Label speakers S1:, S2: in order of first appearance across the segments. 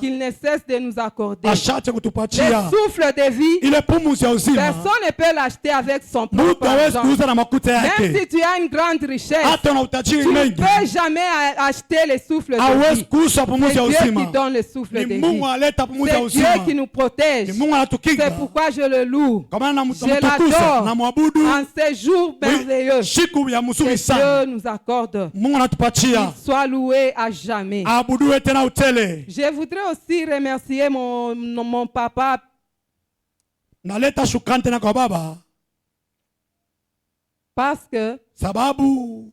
S1: qu'il ne cesse de nous accorder.
S2: Ashache
S1: Le
S2: kutupatia
S1: souffle de vie,
S2: ile pumuzi ya uzima.
S1: personne ne peut l'acheter avec son propre
S2: Mtu hawezi
S1: argent.
S2: kuuza na makuta
S1: Même
S2: yake.
S1: si tu as une grande richesse,
S2: Hata na utajiri
S1: tu ne
S2: mengi
S1: peux jamais acheter le souffle de
S2: hawezi
S1: vie.
S2: kuuza pumuzi
S1: C'est
S2: ya
S1: Dieu qui
S2: uzima.
S1: donne le souffle de
S2: Ni
S1: vie.
S2: Mungu aleta pumuzi ya
S1: C'est Dieu
S2: uzima.
S1: qui nous protège.
S2: Ni Mungu anatukinga.
S1: C'est pourquoi je le loue.
S2: Kwa maana
S1: Je
S2: namtukuza
S1: l'adore
S2: na mwabudu.
S1: en ces jours merveilleux
S2: Siku ya
S1: que
S2: mzuri sana.
S1: Dieu nous accorde.
S2: Mungu anatupatia.
S1: Qu'il soit loué à jamais.
S2: Aabuduwe tena utele.
S1: Je voudrais aussi remercier mon papa.
S2: Naleta shukrani tena kwa baba.
S1: Parce que
S2: Sababu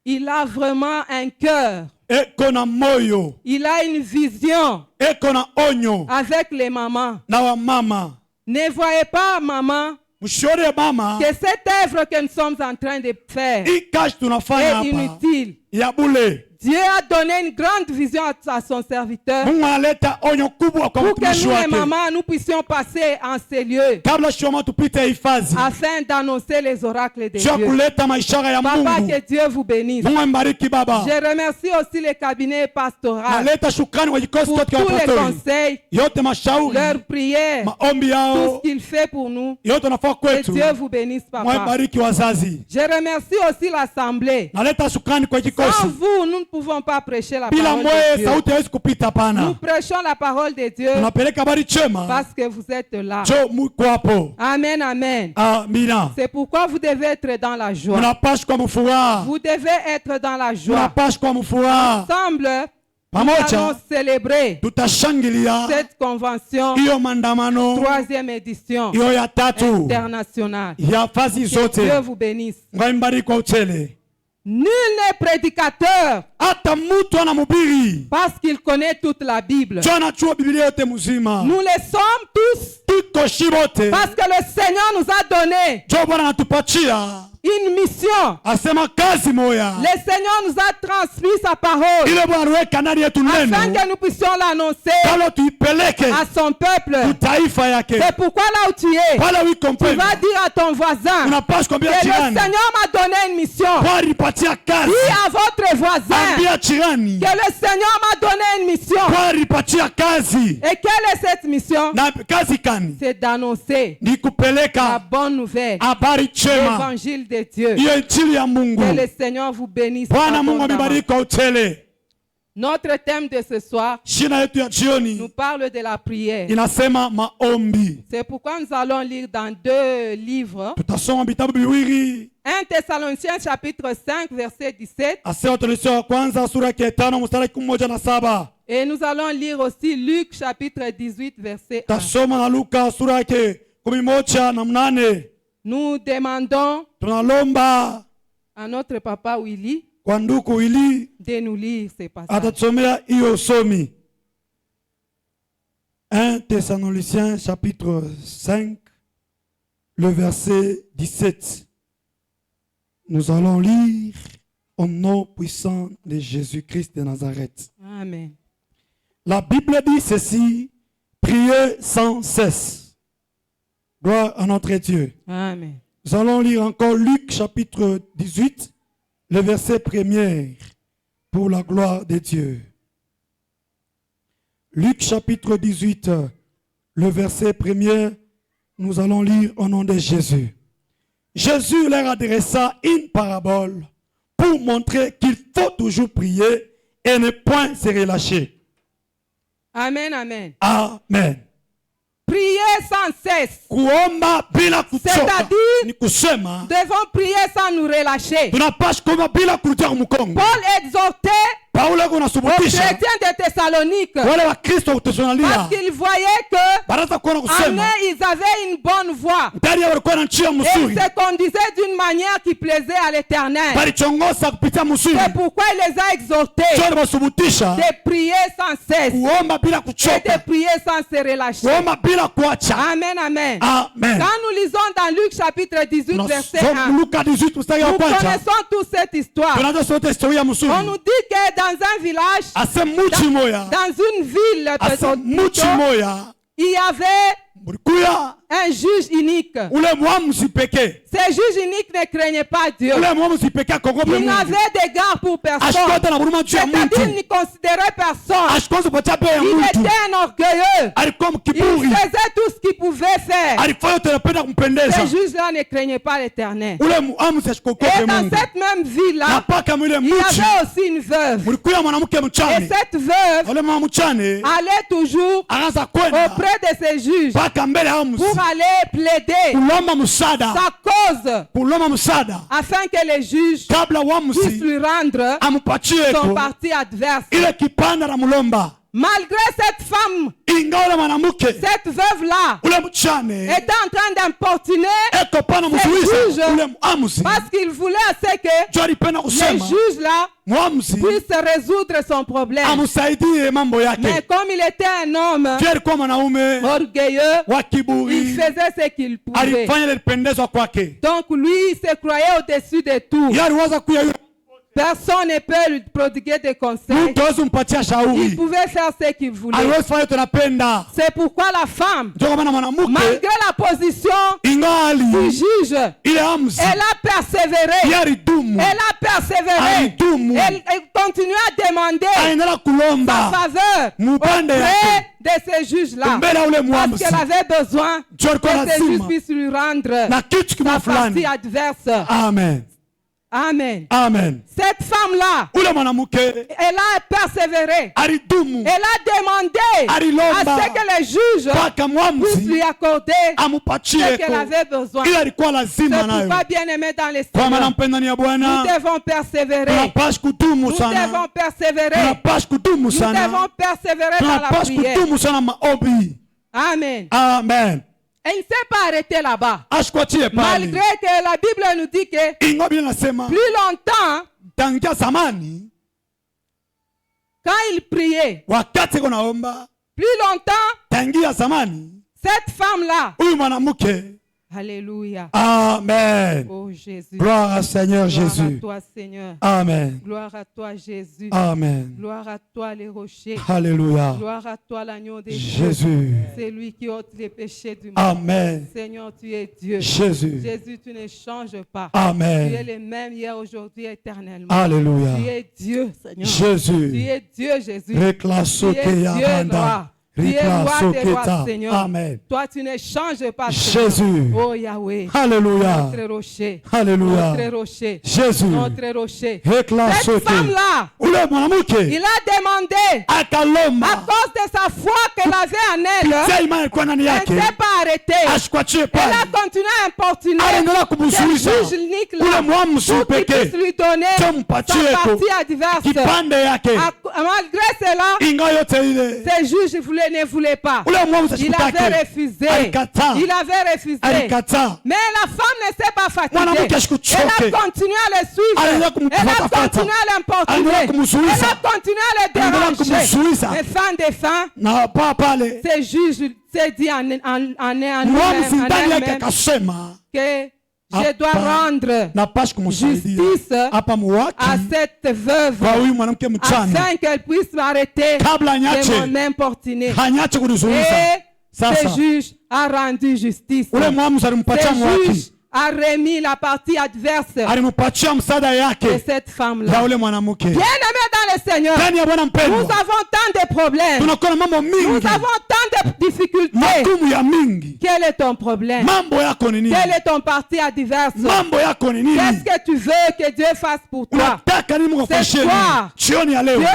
S1: il a vraiment un cœur.
S2: eko na moyo.
S1: Il a une vision
S2: Eko na onyo.
S1: avec les mamans.
S2: Na wa mama.
S1: Ne voyez pas, maman,
S2: Mshauri mama.
S1: que cette œuvre que nous sommes en train de faire
S2: Hii kazi tunafanya
S1: est
S2: hapa.
S1: inutile.
S2: Ya bule.
S1: Dieu a donné une grande vision à son serviteur
S2: Mungu analeta onyo kubwa kwa
S1: pour que
S2: mtumishi
S1: nous, les
S2: wake.
S1: mamans, nous puissions passer en ces lieux
S2: Kabla shoma tupite hifadhi.
S1: afin d'annoncer les oracles de
S2: Sio
S1: Dieu.
S2: kuleta maishara ya
S1: Papa,
S2: Mungu.
S1: que Dieu vous bénisse.
S2: Mungu ambariki baba.
S1: Je remercie aussi les cabinets pastoraux
S2: Naleta shukrani kwa kikosi
S1: pour
S2: chote cha
S1: tous les
S2: apostoli.
S1: conseils,
S2: Yote mashauri,
S1: leurs prières,
S2: maombi
S1: tout
S2: yao,
S1: ce qu'il fait pour nous.
S2: yote nafaa
S1: Que
S2: kwetu.
S1: Dieu vous bénisse,
S2: Mungu
S1: papa.
S2: ambariki wazazi.
S1: Je remercie aussi l'Assemblée.
S2: Naleta shukrani kwa
S1: Sans
S2: kikosi.
S1: vous, nous ne pouvons pas prêcher la
S2: Bila
S1: parole de
S2: mwe
S1: Dieu.
S2: sauti haiwezi kupita
S1: Nous
S2: pana.
S1: prêchons la parole de Dieu
S2: Tunapeleka habari chema.
S1: parce que vous êtes là.
S2: Jo muko hapo.
S1: Amen, amen.
S2: Amina.
S1: C'est pourquoi vous devez être dans la joie.
S2: Tunapaswa kwa mfuraha.
S1: Vous devez être dans la joie.
S2: Tunapaswa kwa mfuraha.
S1: Ensemble, nous
S2: Pamoja
S1: allons célébrer
S2: tutashangilia
S1: cette convention,
S2: hiyo maandamano
S1: 3e édition
S2: hiyo ya tatu
S1: internationale.
S2: ya fazi
S1: Que
S2: zote.
S1: Dieu vous bénisse.
S2: Mungu ambariki kwa utele.
S1: Nul n'est prédicateur
S2: Hata mtu anamhubiri
S1: parce qu'il connaît toute la Bible.
S2: jo anachua Biblia yote mzima.
S1: Nous le sommes tous
S2: Tuko shibote
S1: parce que le Seigneur nous a donné
S2: jo Bwana anatupatia
S1: une mission.
S2: asema kazi moya
S1: Le Seigneur nous a transmis sa parole
S2: ile Bwana aliweka ndani yetu
S1: afin
S2: neno
S1: que nous puissions l'annoncer
S2: kalo tuipeleke
S1: à son peuple.
S2: taifa yake.
S1: C'est pourquoi là où tu es,
S2: Pale
S1: tu
S2: wikompeni
S1: vas dire à ton voisin
S2: unapaswa
S1: que
S2: kuambia
S1: le
S2: jirani
S1: Seigneur m'a donné une mission.
S2: Bwana alipatia kazi.
S1: Dis à votre voisin
S2: Ambia jirani
S1: que le Seigneur m'a donné une mission.
S2: Bwana alipatia kazi.
S1: Et quelle est cette mission?
S2: Na kazi kani
S1: C'est d'annoncer
S2: ni
S1: la
S2: kupeleka
S1: bonne nouvelle,
S2: habari chema
S1: l'évangile de Dieu.
S2: hiyo injili ya Mungu.
S1: Que le Seigneur vous bénisse.
S2: Bwana Mungu
S1: abondamment.
S2: amebariki kwa utele.
S1: Notre thème de ce soir
S2: Shina yetu ya
S1: nous
S2: jioni
S1: parle de la prière.
S2: inasema maombi.
S1: C'est pourquoi nous allons lire dans 2 livres.
S2: Tutasoma vitabu viwili.
S1: 1 Thessaloniciens chapitre 5 verset 17.
S2: Wathesalonike wa kwanza sura ya 5 mstari 17.
S1: Et nous allons lire aussi Luc chapitre 18 verset 1.
S2: Tasoma na Luka sura yake 11:8.
S1: Nous demandons
S2: Tunalomba
S1: à notre papa Willy
S2: kwa ndugu ili
S1: de nous lire ces passages.
S2: atatusomea hiyo somi. 1 Thessaloniciens chapitre 5 le verset 17. Nous allons lire au nom puissant de Jésus-Christ de Nazareth.
S1: Amen.
S2: La Bible dit ceci: priez sans cesse. Gloire à notre Dieu.
S1: Amen.
S2: Nous allons lire encore Luc chapitre 18, le verset 1er, pour la gloire de Dieu. Luc chapitre 18, le verset 1er, nous allons lire au nom de Jésus. Jésus leur adressa une parabole pour montrer qu'il faut toujours prier et ne point se relâcher.
S1: Amen, amen.
S2: Amen.
S1: Priez sans cesse.
S2: Kuomba bila kuchoka
S1: C'est-à-dire,
S2: ni kusema
S1: nous devons prier sans nous relâcher.
S2: tunapaswa kuomba bila kurudia mkongo.
S1: Paul exhortait
S2: Paulo
S1: aux
S2: kunasubutisha
S1: chrétiens de Thessalonique
S2: wale wa Kristo
S1: parce
S2: kutesonalia
S1: qu'ils voyaient que
S2: baraza kuona
S1: en
S2: kusema
S1: eux, ils avaient une bonne voix.
S2: ndani yao walikuwa na njia
S1: Et ils
S2: mzuri,
S1: se conduisaient d'une manière qui plaisait à l'Éternel.
S2: balichongoza kupitia mzuri.
S1: C'est pourquoi il les a exhortés
S2: Sio basubutisha
S1: de prier sans cesse
S2: kuomba bila
S1: et de
S2: kuchoka,
S1: prier sans se relâcher.
S2: kuomba bila kuacha.
S1: Amen, amen.
S2: Amen.
S1: Quand nous lisons dans Luc chapitre 18 verset 1,
S2: Tunasoma Luka 18 mstari wa
S1: nous
S2: kwanza,
S1: connaissons toute cette histoire.
S2: tunajua sote historia
S1: On
S2: mzuri.
S1: nous dit que dans un village,
S2: Ase muchi moya,
S1: dans une ville,
S2: ase muchi
S1: plutôt,
S2: moya
S1: il y avait
S2: mulikuya
S1: un juge unique.
S2: ule mwamuzi pekee,
S1: Ces juges uniques ne craignaient pas Dieu.
S2: ule mwamuzi pekee akogope
S1: Ils
S2: Mungu,
S1: n'avaient d'égard pour personne.
S2: ashikota na huruma juu ya
S1: C'est-à-dire,
S2: mtu,
S1: ils ne considéraient personne.
S2: ashikoza kupatia bei ya
S1: Il
S2: mtu,
S1: était un orgueilleux.
S2: alikuwa
S1: Il
S2: mkiburi,
S1: faisait tout ce qu'il pouvait faire.
S2: alifanya yote anapenda kumpendeza.
S1: Ces juges-là ne craignaient pas l'Éternel.
S2: Ule mwamuzi ashikogope
S1: Et dans
S2: Mungu.
S1: cette même
S2: Na
S1: vie-là,
S2: paka mwile
S1: il y
S2: mchi
S1: avait aussi une veuve.
S2: mulikuya mwanamke
S1: Et
S2: mchane,
S1: cette veuve
S2: ule mama mchane
S1: allait toujours
S2: anaanza kwenda
S1: auprès de ses juges
S2: mpaka mbele ya mwamuzi
S1: pour aller plaider
S2: kulomba msaada,
S1: sa cause
S2: kulomba msaada
S1: afin que les juges
S2: kabla
S1: puissent
S2: mwamuzi
S1: lui rendre
S2: amupatie
S1: son parti adverse.
S2: ile kipanda na mulomba.
S1: Malgré cette femme,
S2: Ingawa ule mwanamke
S1: cette veuve-là
S2: ule mchane
S1: était en train d'importuner
S2: eko pana
S1: juge.
S2: mzuiza ule mwamuzi,
S1: parce qu'il voulait assez que
S2: jo alipenda
S1: les
S2: kusema
S1: juges-là
S2: mwamuzi
S1: puissent résoudre son problème.
S2: amsaidie mambo
S1: Mais
S2: yake.
S1: comme il était un homme
S2: Je alikuwa mwanaume
S1: orgueilleux,
S2: wa
S1: il
S2: kiburi,
S1: faisait ce qu'il pouvait.
S2: alifanya ile lipendezwa kwake.
S1: Donc lui, il se croyait au-dessus de tout.
S2: Yeye aliwaza kuya yule
S1: Personne ne peut lui prodiguer des conseils.
S2: mtu hawezi mpatia
S1: Il
S2: shauri,
S1: pouvait faire ce qu'il voulait.
S2: aliwezi fanya tunapenda.
S1: C'est pourquoi la femme,
S2: Ndio kwa maana mwanamke
S1: malgré la position
S2: ingali
S1: du juge,
S2: ile amzi
S1: elle a persévéré.
S2: yeye alidumu,
S1: Elle a persévéré.
S2: alidumu,
S1: Elle continue à demander
S2: aendelea
S1: sa
S2: kulomba
S1: faveur
S2: mupande
S1: auprès
S2: yake
S1: de ces juges-là.
S2: mbele ya ule
S1: Parce
S2: mwamuzi,
S1: qu'elle avait besoin
S2: ndio
S1: que
S2: alikuwa
S1: ces juges
S2: lazima
S1: puissent lui rendre
S2: na kitu kimoja
S1: sa partie
S2: fulani.
S1: adverse.
S2: Amen,
S1: Amen.
S2: amen.
S1: Cette femme-là,
S2: Ule mwanamke
S1: elle a persévéré.
S2: alidumu,
S1: Elle a demandé à
S2: alilomba
S1: ce que les juges
S2: mpaka
S1: puissent
S2: mwamuzi
S1: lui accorder
S2: amupatie
S1: ce qu'elle avait besoin.
S2: ile alikuwa
S1: C'est
S2: lazima nayo.
S1: pourquoi, bien-aimés dans les
S2: Kwa maana
S1: Seigneur,
S2: mpendani ya
S1: nous
S2: Bwana,
S1: devons persévérer.
S2: tunapaswa kudumu
S1: Nous
S2: sana,
S1: devons persévérer.
S2: tunapaswa kudumu
S1: Nous devons
S2: sana,
S1: persévérer dans la
S2: tunapaswa
S1: prière.
S2: kudumu sana maombi.
S1: Amen.
S2: Amen.
S1: Et il ne s'est pas arrêté là-bas.
S2: Ashikuachie
S1: Malgré
S2: pale,
S1: que la Bible nous dit que
S2: ingawa Biblia inasema
S1: plus longtemps,
S2: tangia zamani
S1: quand il priait,
S2: wakati iko naomba,
S1: plus longtemps,
S2: tangia zamani
S1: cette femme-là,
S2: huyu mwanamke.
S1: alléluia,
S2: Amen.
S1: oh Jésus,
S2: Gloire à Seigneur
S1: gloire à
S2: Jésus.
S1: toi Seigneur,
S2: Amen.
S1: gloire à toi Jésus,
S2: Amen.
S1: gloire à toi les rochers,
S2: Alléluia.
S1: gloire à toi l'agneau des dieux,
S2: Jésus.
S1: c'est lui qui ôte les péchés du monde.
S2: Amen.
S1: Seigneur, tu es Dieu.
S2: Jésus.
S1: Jésus, tu ne changes pas. Tu es
S2: Amen.
S1: le même hier, aujourd'hui, éternellement.
S2: Alléluia.
S1: Tu es Dieu, Seigneur. Tu
S2: Jésus.
S1: es Dieu, Jésus.
S2: Reklaso
S1: Tu es
S2: ke
S1: Dieu,
S2: yabanda.
S1: roi. Tu es roi
S2: Reklaso
S1: des rois,
S2: keta.
S1: Seigneur.
S2: Amen.
S1: Toi, tu ne changes pas, Seigneur.
S2: Jésus.
S1: Oh Yahweh,
S2: Alléluia.
S1: notre rocher,
S2: Alléluia.
S1: notre rocher,
S2: Jésus.
S1: notre rocher.
S2: Reklaso
S1: Cette
S2: ke.
S1: femme-là,
S2: Ule mwanamke
S1: il a demandé, à
S2: akalomba
S1: cause de sa foi qu'elle avait en elle,
S2: kupitia imani ilikuwa ndani
S1: elle
S2: yake,
S1: ne s'est pas arrêtée.
S2: ashikuachie
S1: Elle
S2: pale,
S1: a continué à importuner
S2: aliendelea
S1: ce
S2: kumzuiza
S1: juge unique
S2: ule
S1: là
S2: mwamuzi
S1: pour qu'il
S2: pekee,
S1: puisse lui donner
S2: Cho
S1: sa
S2: mpatie
S1: partie adverse.
S2: kipande yake.
S1: Malgré cela,
S2: Ingawa yote ile
S1: ces juges ne voulaient pas.
S2: ule mwamuzi
S1: Il avait
S2: ashikutake,
S1: refusé.
S2: alikataa,
S1: Il avait refusé.
S2: alikataa.
S1: Mais la femme ne s'est pas
S2: Mwanamke
S1: fatiguée.
S2: asikuchoke.
S1: Elle a continué à le
S2: Aliendelea
S1: suivre. Elle a
S2: kumfuata.
S1: continué à l'importuner.
S2: Aliendelea
S1: Elle
S2: kumzuiza.
S1: a continué à le
S2: Aliendelea
S1: déranger.
S2: kumzuiza.
S1: Mais fin des fins,
S2: Na paa pale
S1: ces juges s'est dit en
S2: mwamuzi ndani yake
S1: elle-même
S2: akasema
S1: que je dois
S2: hapa
S1: rendre
S2: napasha kumsaidia
S1: justice
S2: hapa muwaki
S1: à cette veuve
S2: kwa huyu mwanamke mchana
S1: afin qu'elle puisse m'arrêter
S2: kabla
S1: de
S2: nyache
S1: m'importuner.
S2: hanyache kunizuiza.
S1: Et
S2: Sasa
S1: ce juge a rendu justice.
S2: ule mwamuzi alimpatia
S1: Ce juge
S2: mwaki,
S1: a remis la partie adverse
S2: alimpatia msaada
S1: de
S2: yake
S1: cette
S2: ya
S1: femme-là.
S2: ule mwanamke.
S1: Bien-aimés dans le Seigneur,
S2: Ndani ya Bwana
S1: nous
S2: mpendwa,
S1: avons tant de problèmes.
S2: tunakuwa na mambo
S1: Nous
S2: mingi,
S1: avons tant de difficultés.
S2: magumu ya mingi.
S1: Quel est ton problème?
S2: Mambo yako ni nini?
S1: Quel est ton parti adverse?
S2: Mambo yako ni nini?
S1: Qu'est-ce que tu veux que Dieu fasse pour toi?
S2: Unataka nini Mungu afanyie
S1: C'est toi.
S2: nini? Jioni ya leo
S1: Dieu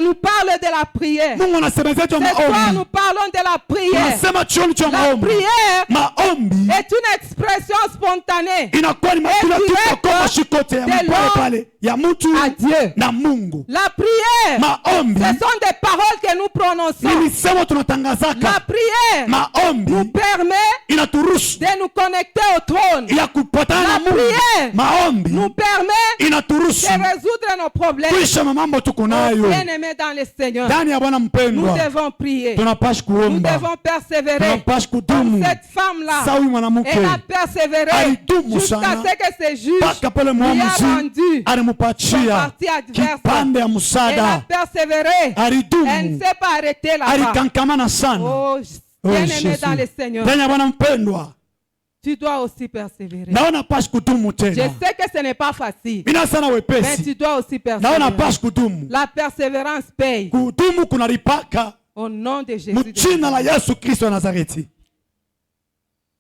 S1: nous parle de la prière.
S2: Mungu anasema zetu ya
S1: C'est toi, nous
S2: maombi.
S1: parlons de la prière.
S2: Anasema jioni cha
S1: La
S2: maombi.
S1: prière
S2: Maombi
S1: est une expression spontanée
S2: inakuwa ni kila
S1: direct
S2: kitu kwa mashikote ya
S1: de
S2: pale
S1: l'homme
S2: pale ya mtu
S1: à Dieu.
S2: na Mungu.
S1: La prière,
S2: Maombi
S1: ce sont des paroles que nous prononçons.
S2: ni misemo
S1: La
S2: tunatangazaka.
S1: prière
S2: Maombi
S1: nous permet
S2: inaturuhusu
S1: de nous connecter au trône.
S2: ya kupatana
S1: La
S2: na Mungu.
S1: prière
S2: Maombi
S1: nous permet
S2: inaturuhusu
S1: de résoudre nos problèmes.
S2: kuisha mambo tuko nayo.
S1: Bien-aimés dans le Seigneur,
S2: Ndani ya Bwana
S1: nous
S2: mpendwa,
S1: devons prier.
S2: tunapaswa
S1: Nous
S2: kuomba,
S1: devons persévérer.
S2: tunapaswa kudumu.
S1: Comme cette femme-là,
S2: Sawa huyu mwanamke
S1: elle a persévéré
S2: alidumu
S1: jusqu'à
S2: sana
S1: ce que ces juges
S2: mpaka pale
S1: lui a
S2: mwamuzi
S1: rendu son
S2: alimupatia
S1: parti adverse.
S2: kipande ya
S1: Elle a
S2: msada.
S1: persévéré. Elle ne
S2: Alidumu,
S1: s'est pas arrêtée là-bas.
S2: alikankamana sana.
S1: Oh Bien-aimé dans le Seigneur,
S2: ndani ya Bwana mpendwa,
S1: tu dois aussi persévérer.
S2: naona pashi kudumu
S1: Je
S2: tena.
S1: sais que ce n'est pas facile,
S2: Mina sana
S1: mais
S2: wepesi,
S1: tu dois aussi
S2: naona
S1: persévérer.
S2: pashi kudumu.
S1: La persévérance paye.
S2: Kudumu kunalipaka
S1: Au nom de Jésus.
S2: mjina la Yesu Kristo wa Nazareti.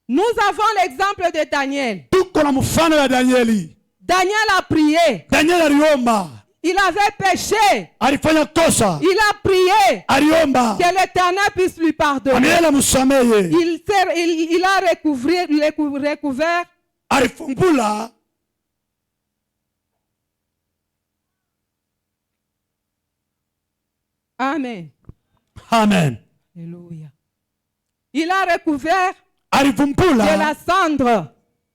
S1: Nous avons l'exemple de Daniel.
S2: Tuko na mfano ya Danieli.
S1: Daniel a prié.
S2: Danieli aliomba,
S1: Il avait péché.
S2: alifanya kosa,
S1: Il a prié
S2: aliomba
S1: que l'Éternel puisse lui pardonner.
S2: amiela msamehe,
S1: Il a recouvert
S2: alifungula
S1: Amen.
S2: amen,
S1: Alléluia. Il a recouvert de
S2: alivumbula
S1: la cendre.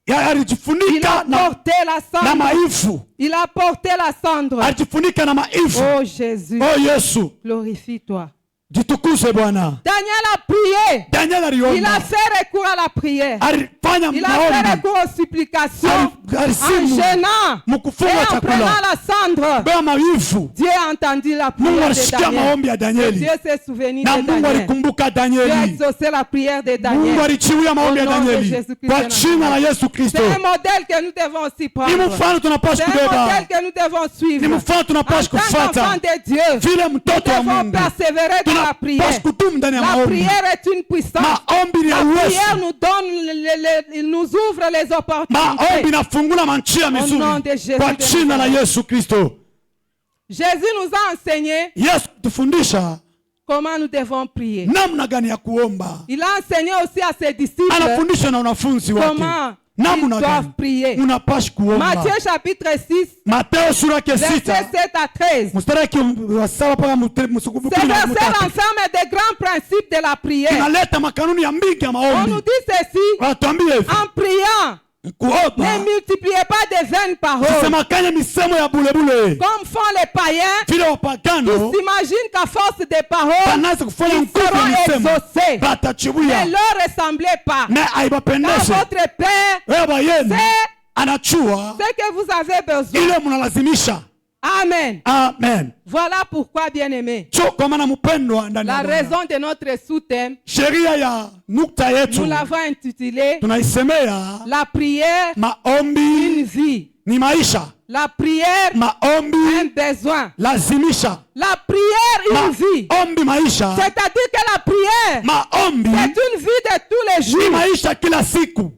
S1: Il a
S2: alijifunika na
S1: porté la cendre.
S2: maifu,
S1: Il a porté la cendre.
S2: alijifunika na maifu.
S1: Oh Jésus,
S2: Oh Yesu,
S1: glorifie-toi.
S2: jitukuze Bwana.
S1: Daniel a prié.
S2: Daniel
S1: Il a
S2: aliomba,
S1: fait recours à la prière.
S2: alifanya
S1: Il a fait
S2: maombi,
S1: recours aux supplications en
S2: alisimu
S1: gênant et
S2: mkufunga
S1: en prenant
S2: chakula
S1: la cendre.
S2: bea maifu.
S1: Dieu a entendu la
S2: Mungu
S1: prière de
S2: alisikia
S1: Daniel.
S2: maombi ya Danieli
S1: Dieu s'est souvenu
S2: na
S1: de
S2: Mungu
S1: Daniel.
S2: alikumbuka
S1: Dieu a
S2: Danieli.
S1: exaucé la prière de
S2: Mungu
S1: Daniel.
S2: alichiwia maombi ya
S1: Au nom de
S2: Danieli
S1: Jésus-Christ
S2: kwa
S1: de
S2: jina la Yesu
S1: C'est
S2: Kristo.
S1: un modèle que nous devons aussi
S2: Ni
S1: prendre.
S2: mfano
S1: C'est
S2: tunapaswa
S1: un modèle
S2: kubeba,
S1: que nous devons suivre.
S2: ni mfano
S1: En
S2: tunapaswa
S1: tant qu'enfant
S2: kufuata.
S1: de Dieu,
S2: Vile
S1: nous
S2: mtoto wa
S1: devons
S2: Mungu
S1: persévérer dans la prière.
S2: tunapaswa kudumu ndani ya
S1: La
S2: maombi.
S1: prière est une puissance.
S2: Maombi ni ya
S1: La prière
S2: uwezo.
S1: nous donne, il nous ouvre les
S2: Maombi
S1: opportunités.
S2: inafungula manjia
S1: nom
S2: mizuri
S1: de Jésus
S2: kwa
S1: de
S2: jina la
S1: Nazareth.
S2: Yesu Kristo.
S1: Jésus nous a enseigné
S2: Yesu tufundisha
S1: comment nous devons prier.
S2: namna gani ya kuomba.
S1: Il a enseigné aussi à ses disciples
S2: Anafundisha na wanafunzi wake
S1: comment ils
S2: namna
S1: doivent
S2: gani
S1: prier.
S2: unapaswa kuomba.
S1: Matthieu chapitre 6,
S2: Mateo sura yake
S1: verset
S2: 6
S1: 7 à 13.
S2: mstari wa 7 mpaka msukufu
S1: Ces versets renferment des grands principes de la prière.
S2: inaleta makanuni ya mingi ya
S1: On nous
S2: maombi.
S1: dit ceci,
S2: Wanatuambia hivi,
S1: en priant,
S2: kuomba
S1: ne multipliez pas de vaines paroles,
S2: tusemakanye misemo ya bulebule
S1: comme font les païens,
S2: vile
S1: qui
S2: wapagano
S1: s'imaginent qu'à force de paroles,
S2: wanaanza kufanya
S1: ils
S2: nguvu ya
S1: seront
S2: misemo
S1: exaucés. Ne
S2: batachibuya
S1: leur ressemblez pas.
S2: na
S1: Car
S2: haibapendeze.
S1: votre Père
S2: Baba yenu
S1: sait
S2: anachua
S1: ce que vous avez besoin.
S2: ile mnalazimisha.
S1: Amen.
S2: Amen.
S1: Voilà pourquoi, bien-aimés,
S2: cho kwa maana mpendwa ndani
S1: la
S2: ya Bwana.
S1: raison de notre sous-thème,
S2: Sheria ya nukta yetu
S1: nous l'avons intitulée
S2: tunaisemea
S1: la prière, une
S2: maombi
S1: vie.
S2: ni maisha,
S1: La prière, un
S2: maombi
S1: besoin.
S2: lazimisha,
S1: La prière, une vie.
S2: maombi maisha,
S1: C'est-à-dire que la prière,
S2: maombi
S1: c'est une vie de tous les
S2: ni
S1: jours.
S2: maisha kila siku.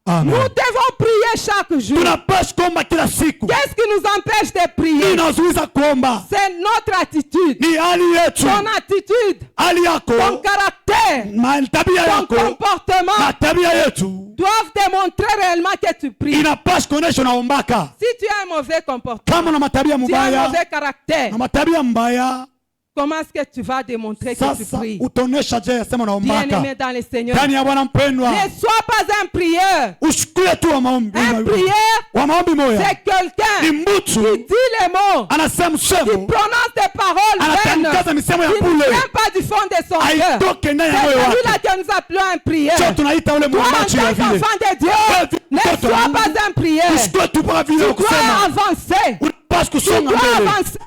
S1: Nous
S2: Amen.
S1: devons prier chaque jour.
S2: Tunapaswa kuomba kila siku.
S1: Qu'est-ce qui nous empêche de prier?
S2: Inazuiza kuomba
S1: C'est notre attitude,
S2: ni hali yetu,
S1: ton attitude,
S2: hali
S1: ton
S2: yako,
S1: caractère,
S2: tabia
S1: ton
S2: yako
S1: comportement
S2: na tabia yetu
S1: doivent démontrer réellement que tu pries.
S2: inapaswa kuonesha unaombaka.
S1: Si tu as un mauvais comportement,
S2: Kama na matabia
S1: tu as un
S2: mbaya
S1: mauvais caractère,
S2: na matabia mbaya,
S1: comment est-ce que tu vas démontrer que tu
S2: sasa
S1: pries?
S2: utaonesha je sema unaombaka
S1: Bien-aimé dans le Seigneur,
S2: ndani ya Bwana mpendwa.
S1: ne sois pas un prieur.
S2: Usikue tu wa maombi
S1: Un prieur,
S2: wa maombi moya,
S1: c'est quelqu'un
S2: ni
S1: qui
S2: mtu
S1: dit les mots,
S2: anasema
S1: qui
S2: msemo,
S1: prononce des paroles vaines,
S2: anatangaza misemo ya
S1: qui ne
S2: bule,
S1: vient pas du fond de son cœur.
S2: haitoke ndani ya
S1: C'est
S2: moyo
S1: celui-là
S2: wake.
S1: que nous appelons un prieur.
S2: Sio tunaita ule
S1: Toi, en
S2: mwombaji wa
S1: tant
S2: vile.
S1: qu'enfant de Dieu, ne
S2: Mtoto wa
S1: sois
S2: Mungu.
S1: pas un prieur.
S2: Usikue tu kwa vile
S1: Tu dois
S2: kusema,
S1: avancer.
S2: unapaswa
S1: Tu
S2: kusonga
S1: dois
S2: mbele.
S1: avancer.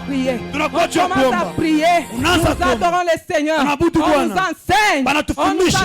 S1: prier. On
S2: Tunakuwa juu ya
S1: commence à
S2: kuomba.
S1: prier.
S2: Unaanza
S1: Nous
S2: kuomba.
S1: adorons le Seigneur.
S2: Tunaabudu
S1: On nous
S2: Bwana.
S1: enseigne.
S2: Banatufundisha.
S1: Que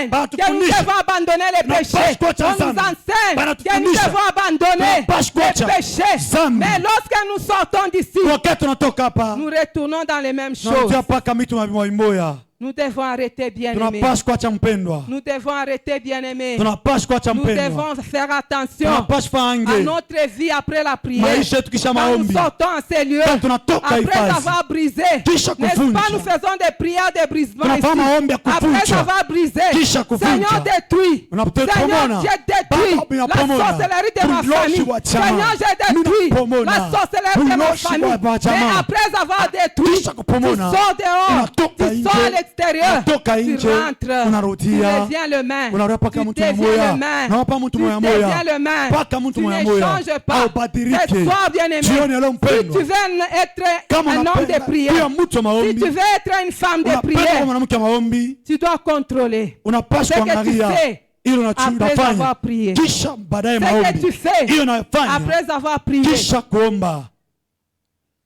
S1: nous
S2: Banatufundisha.
S1: devons abandonner les
S2: Tunapaswa
S1: péchés.
S2: kuacha
S1: On nous
S2: dhambi.
S1: enseigne que nous
S2: Banatufundisha.
S1: devons abandonner
S2: Tunapaswa
S1: les
S2: kuacha
S1: péchés.
S2: dhambi.
S1: Mais lorsque nous sortons d'ici,
S2: Wakati tunatoka hapa,
S1: nous retournons dans les mêmes choses.
S2: tunarudia paka mitu mavimoya.
S1: Nous devons arrêter, bien-aimés.
S2: Tunapaswa kuacha mpendwa.
S1: Nous devons arrêter, bien-aimés.
S2: Tunapaswa kuacha
S1: Nous
S2: mpendwa.
S1: devons faire attention
S2: Tunapaswa
S1: à
S2: ange.
S1: notre vie après la prière.
S2: Maisha yetu kisha
S1: Quand nous
S2: maombi.
S1: sortons en ces lieux,
S2: Quand tunatoka
S1: après
S2: hifadhi.
S1: avoir brisé,
S2: Kisha
S1: n'est-ce
S2: kuvunja.
S1: pas, nous faisons des prières de brisement
S2: Tunafanya maombi ya
S1: ici. Après
S2: kuvunja.
S1: avoir brisé,
S2: Kisha kuvunja.
S1: Seigneur détruit.
S2: Unapomona.
S1: Seigneur, j'ai détruit
S2: Baba,
S1: la
S2: unapomona.
S1: sorcellerie de ma
S2: Uloshi
S1: famille.
S2: wa chama.
S1: Seigneur, j'ai détruit
S2: Unapomona.
S1: la sorcellerie de ma
S2: Uloshi
S1: famille.
S2: wa chama.
S1: Mais après avoir détruit,
S2: Kisha
S1: tu
S2: kupomona.
S1: sors dehors,
S2: Unatoka
S1: tu sors à
S2: nje.
S1: l'extérieur,
S2: Unatoka
S1: tu
S2: nje.
S1: rentres,
S2: Unarudia.
S1: tu deviens le main.
S2: Unarudia paka
S1: Tu
S2: mtu moya.
S1: deviens le main.
S2: Unawapa mtu
S1: Tu
S2: moya
S1: deviens
S2: moya.
S1: le main.
S2: Paka mtu
S1: Tu
S2: moya
S1: ne
S2: moya.
S1: changes pas.
S2: Haubadilike.
S1: C'est toi, bien-aimé.
S2: Jioni ya leo
S1: Si
S2: mpendwa.
S1: tu veux être
S2: Kama
S1: un homme de
S2: unapenda
S1: prière,
S2: pia mtu wa
S1: si
S2: maombi.
S1: tu veux être une femme de
S2: Unapenda
S1: prière,
S2: mwanamke wa maombi.
S1: tu dois contrôler
S2: Unapaswa
S1: ce que tu
S2: kuangalia
S1: fais
S2: ili
S1: après
S2: unafanya.
S1: avoir prié.
S2: Kisha baadaye
S1: Ce que
S2: maombi.
S1: tu fais
S2: Hiyo unayofanya.
S1: après avoir prié.
S2: Kisha kuomba.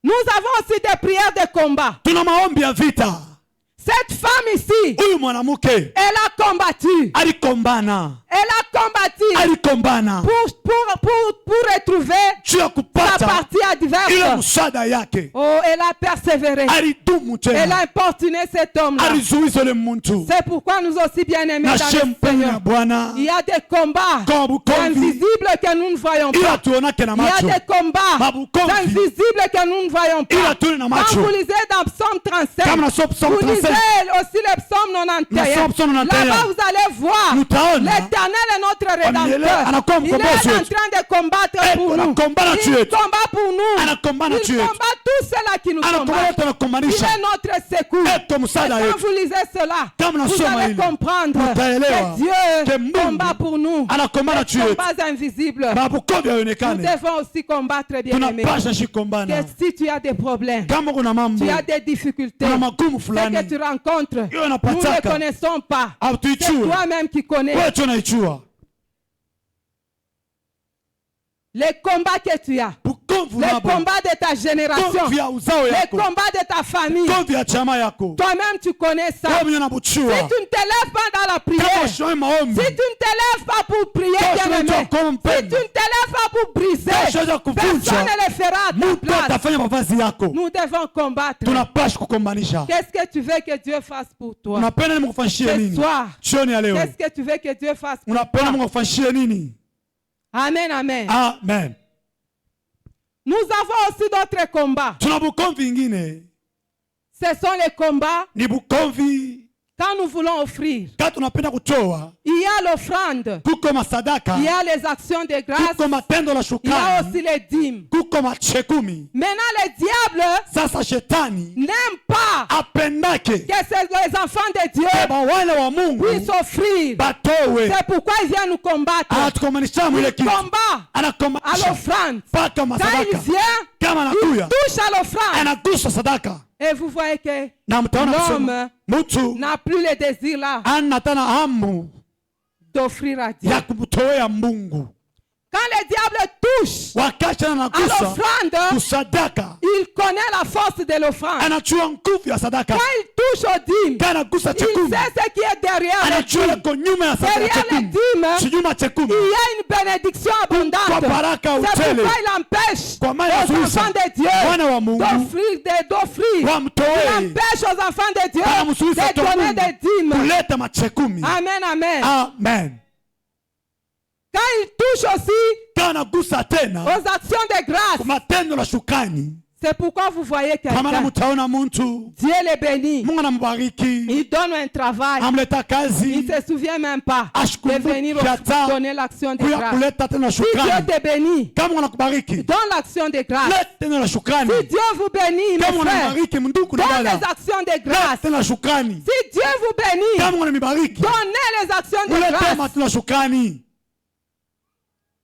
S1: Nous avons aussi des prières de combat.
S2: Tuna maombi ya vita.
S1: Cette femme ici,
S2: Huyu mwanamke
S1: elle a combattu.
S2: alikombana.
S1: Elle a combattu
S2: Alikombana.
S1: pour retrouver
S2: Juu ya
S1: sa
S2: kupata
S1: partie
S2: ile
S1: adverse.
S2: msaada yake.
S1: Oh, elle a persévéré.
S2: Alidumu
S1: Elle a
S2: tena.
S1: importuné cet homme-là.
S2: Alizuiza ule mtu.
S1: C'est pourquoi nous aussi bien aimés
S2: Na
S1: dans le
S2: shempeni ya
S1: Seigneur.
S2: Bwana.
S1: Il y a des combats
S2: Kwa bukomvi.
S1: invisibles que nous ne voyons
S2: Ila
S1: pas.
S2: tuonake na
S1: Il y a
S2: macho.
S1: des combats
S2: Mabukomvi.
S1: invisibles que nous ne voyons
S2: Ila
S1: pas.
S2: tuone na
S1: Quand
S2: macho.
S1: vous lisez dans Psaume 37,
S2: Kama nasoma Psaume
S1: vous lisez
S2: 37.
S1: aussi le Psaume 91.
S2: Na Psaume 91.
S1: Là-bas, vous allez voir
S2: Mutaona.
S1: l'Éternel est notre
S2: Anielewa,
S1: Rédempteur.
S2: anakuwa
S1: Il est en
S2: mkombozi wetu.
S1: train de combattre pour nous.
S2: anakombana juu
S1: Il
S2: yetu.
S1: combat pour nous.
S2: Anakombana
S1: Il
S2: juu yetu.
S1: combat tous ceux-là qui nous
S2: Anakombana
S1: combattent.
S2: wote anakombanisha.
S1: Il est notre secours.
S2: Eko
S1: Et
S2: msaada
S1: quand
S2: yetu.
S1: vous lisez cela,
S2: Kama
S1: vous
S2: nasoma
S1: allez
S2: hili,
S1: comprendre
S2: mutaelewa
S1: que
S2: ke
S1: Dieu
S2: Mungu
S1: combat pour nous.
S2: anakombana juu
S1: Les
S2: yetu.
S1: combats invisibles.
S2: Mabukomvi
S1: Nous
S2: haionekane.
S1: devons aussi combattre, bien aimé.
S2: Tunapasha shikombana.
S1: Que si tu as des problèmes,
S2: Kama kuna mambo,
S1: tu as des difficultés,
S2: kuna magumu
S1: ce
S2: fulani,
S1: que tu rencontres,
S2: hiyo
S1: nous ne
S2: unapataka.
S1: connaissons pas. C'est
S2: Hatuijui.
S1: toi-même qui connais.
S2: Wewe tu unaijua.
S1: Les combats que tu as,
S2: Bukomvi
S1: les
S2: unabo.
S1: combats de ta génération,
S2: Bukomvi ya uzao
S1: les
S2: yako.
S1: combats de ta famille,
S2: Bukomvi ya chama yako.
S1: toi-même tu connais ça.
S2: Wewe mwenyewe
S1: Si
S2: unabuchua.
S1: tu ne te lèves pas dans la
S2: Kama
S1: prière,
S2: ushawahi maombi.
S1: si tu ne te lèves pas pour prier,
S2: Kama
S1: bien-aimé,
S2: ushawahi kuomba
S1: si tu
S2: mpendo.
S1: ne te lèves pas pour briser,
S2: Kama kuvunja.
S1: personne ne le fera à ta
S2: Mtu
S1: place.
S2: atafanya mavazi yako.
S1: Nous devons combattre.
S2: Tunapasha kukombanisha.
S1: Qu'est-ce que tu veux que Dieu fasse pour toi?
S2: Unapenda Mungu kufanyishie
S1: Ce
S2: nini?
S1: soir,
S2: Jioni ya leo.
S1: qu'est-ce que tu veux que Dieu fasse pour
S2: Unapenda
S1: toi?
S2: Mungu kufanyishie nini?
S1: Amen, amen.
S2: Amen.
S1: Nous avons aussi d'autres combats.
S2: Tuna bukomvi ingine.
S1: Ce sont les combats
S2: Ni bukomvi
S1: quand nous voulons offrir.
S2: kati tunapenda kutoa.
S1: Il y a l'offrande,
S2: Kuko masadaka.
S1: il y a les actions de grâce,
S2: Kuko matendo la
S1: il y a
S2: shukrani.
S1: aussi les dîmes.
S2: Kuko machekumi.
S1: Maintenant, le diable
S2: Sasa shetani
S1: n'aime pas
S2: apendake
S1: que les enfants de Dieu
S2: eba wana wa Mungu
S1: puissent offrir.
S2: batowe.
S1: C'est pourquoi il vient nous combattre.
S2: Anatukomanisha mwile
S1: Il
S2: kitu.
S1: combat à
S2: Anakomanisha
S1: l'offrande.
S2: paka
S1: Quand il
S2: masadaka.
S1: vient,
S2: Kama
S1: il
S2: anakuya
S1: touche à l'offrande.
S2: anagusa sadaka.
S1: Et vous voyez que
S2: Na mtaona
S1: l'homme
S2: kusema mtu
S1: n'a plus le désir là
S2: ana tena hamu
S1: d'offrir à Dieu.
S2: ya kumtolea Mungu.
S1: Quand le diable touche
S2: Wakati
S1: à
S2: anagusa
S1: l'offrande,
S2: kusadaka,
S1: il connaît la force de l'offrande.
S2: anajua nguvu ya sadaka.
S1: Quand il touche aux dîmes,
S2: Kana anagusa
S1: il
S2: chekumi,
S1: sait ce qui est derrière les
S2: anajua
S1: dîmes.
S2: yuko nyuma ya sadaka
S1: Derrière les
S2: chekumi.
S1: dîmes,
S2: Kinyuma chekumi.
S1: il y a une bénédiction abondante.
S2: Kwa baraka
S1: C'est
S2: utele.
S1: pourquoi il empêche
S2: Kwa maana
S1: aux
S2: yazuisa.
S1: enfants de Dieu
S2: Wana wa Mungu
S1: d'offrir. Il
S2: wamtoe.
S1: empêche aux enfants de Dieu
S2: Anamzuisa
S1: de donner des dîmes.
S2: kuleta machekumi.
S1: Amen, amen.
S2: Amen.
S1: Quand il touche aussi
S2: Kana anagusa tena
S1: aux actions de grâce,
S2: kwa matendo la shukrani.
S1: c'est pourquoi vous voyez
S2: Kwa maana
S1: quelqu'un,
S2: mtaona mtu
S1: Dieu le bénit,
S2: Mungu anambariki,
S1: il donne un travail,
S2: amleta
S1: il
S2: kazi,
S1: ne se souvient même pas de
S2: Ashkumbuki
S1: venir
S2: hata
S1: donner l'action de
S2: kuya
S1: grâce.
S2: kuleta tena
S1: Si Dieu
S2: shukrani.
S1: te bénit,
S2: Kama unakubariki,
S1: donne l'action de grâce.
S2: leta tena la shukrani.
S1: Si Dieu vous bénit,
S2: Kama
S1: mes frères,
S2: unanibariki ndugu na
S1: donne
S2: dada,
S1: les actions de
S2: leta
S1: grâce.
S2: tena shukrani.
S1: Si Dieu vous bénit,
S2: Kama unanibariki,
S1: donnez les actions de
S2: ulete
S1: grâce.
S2: matendo la shukrani.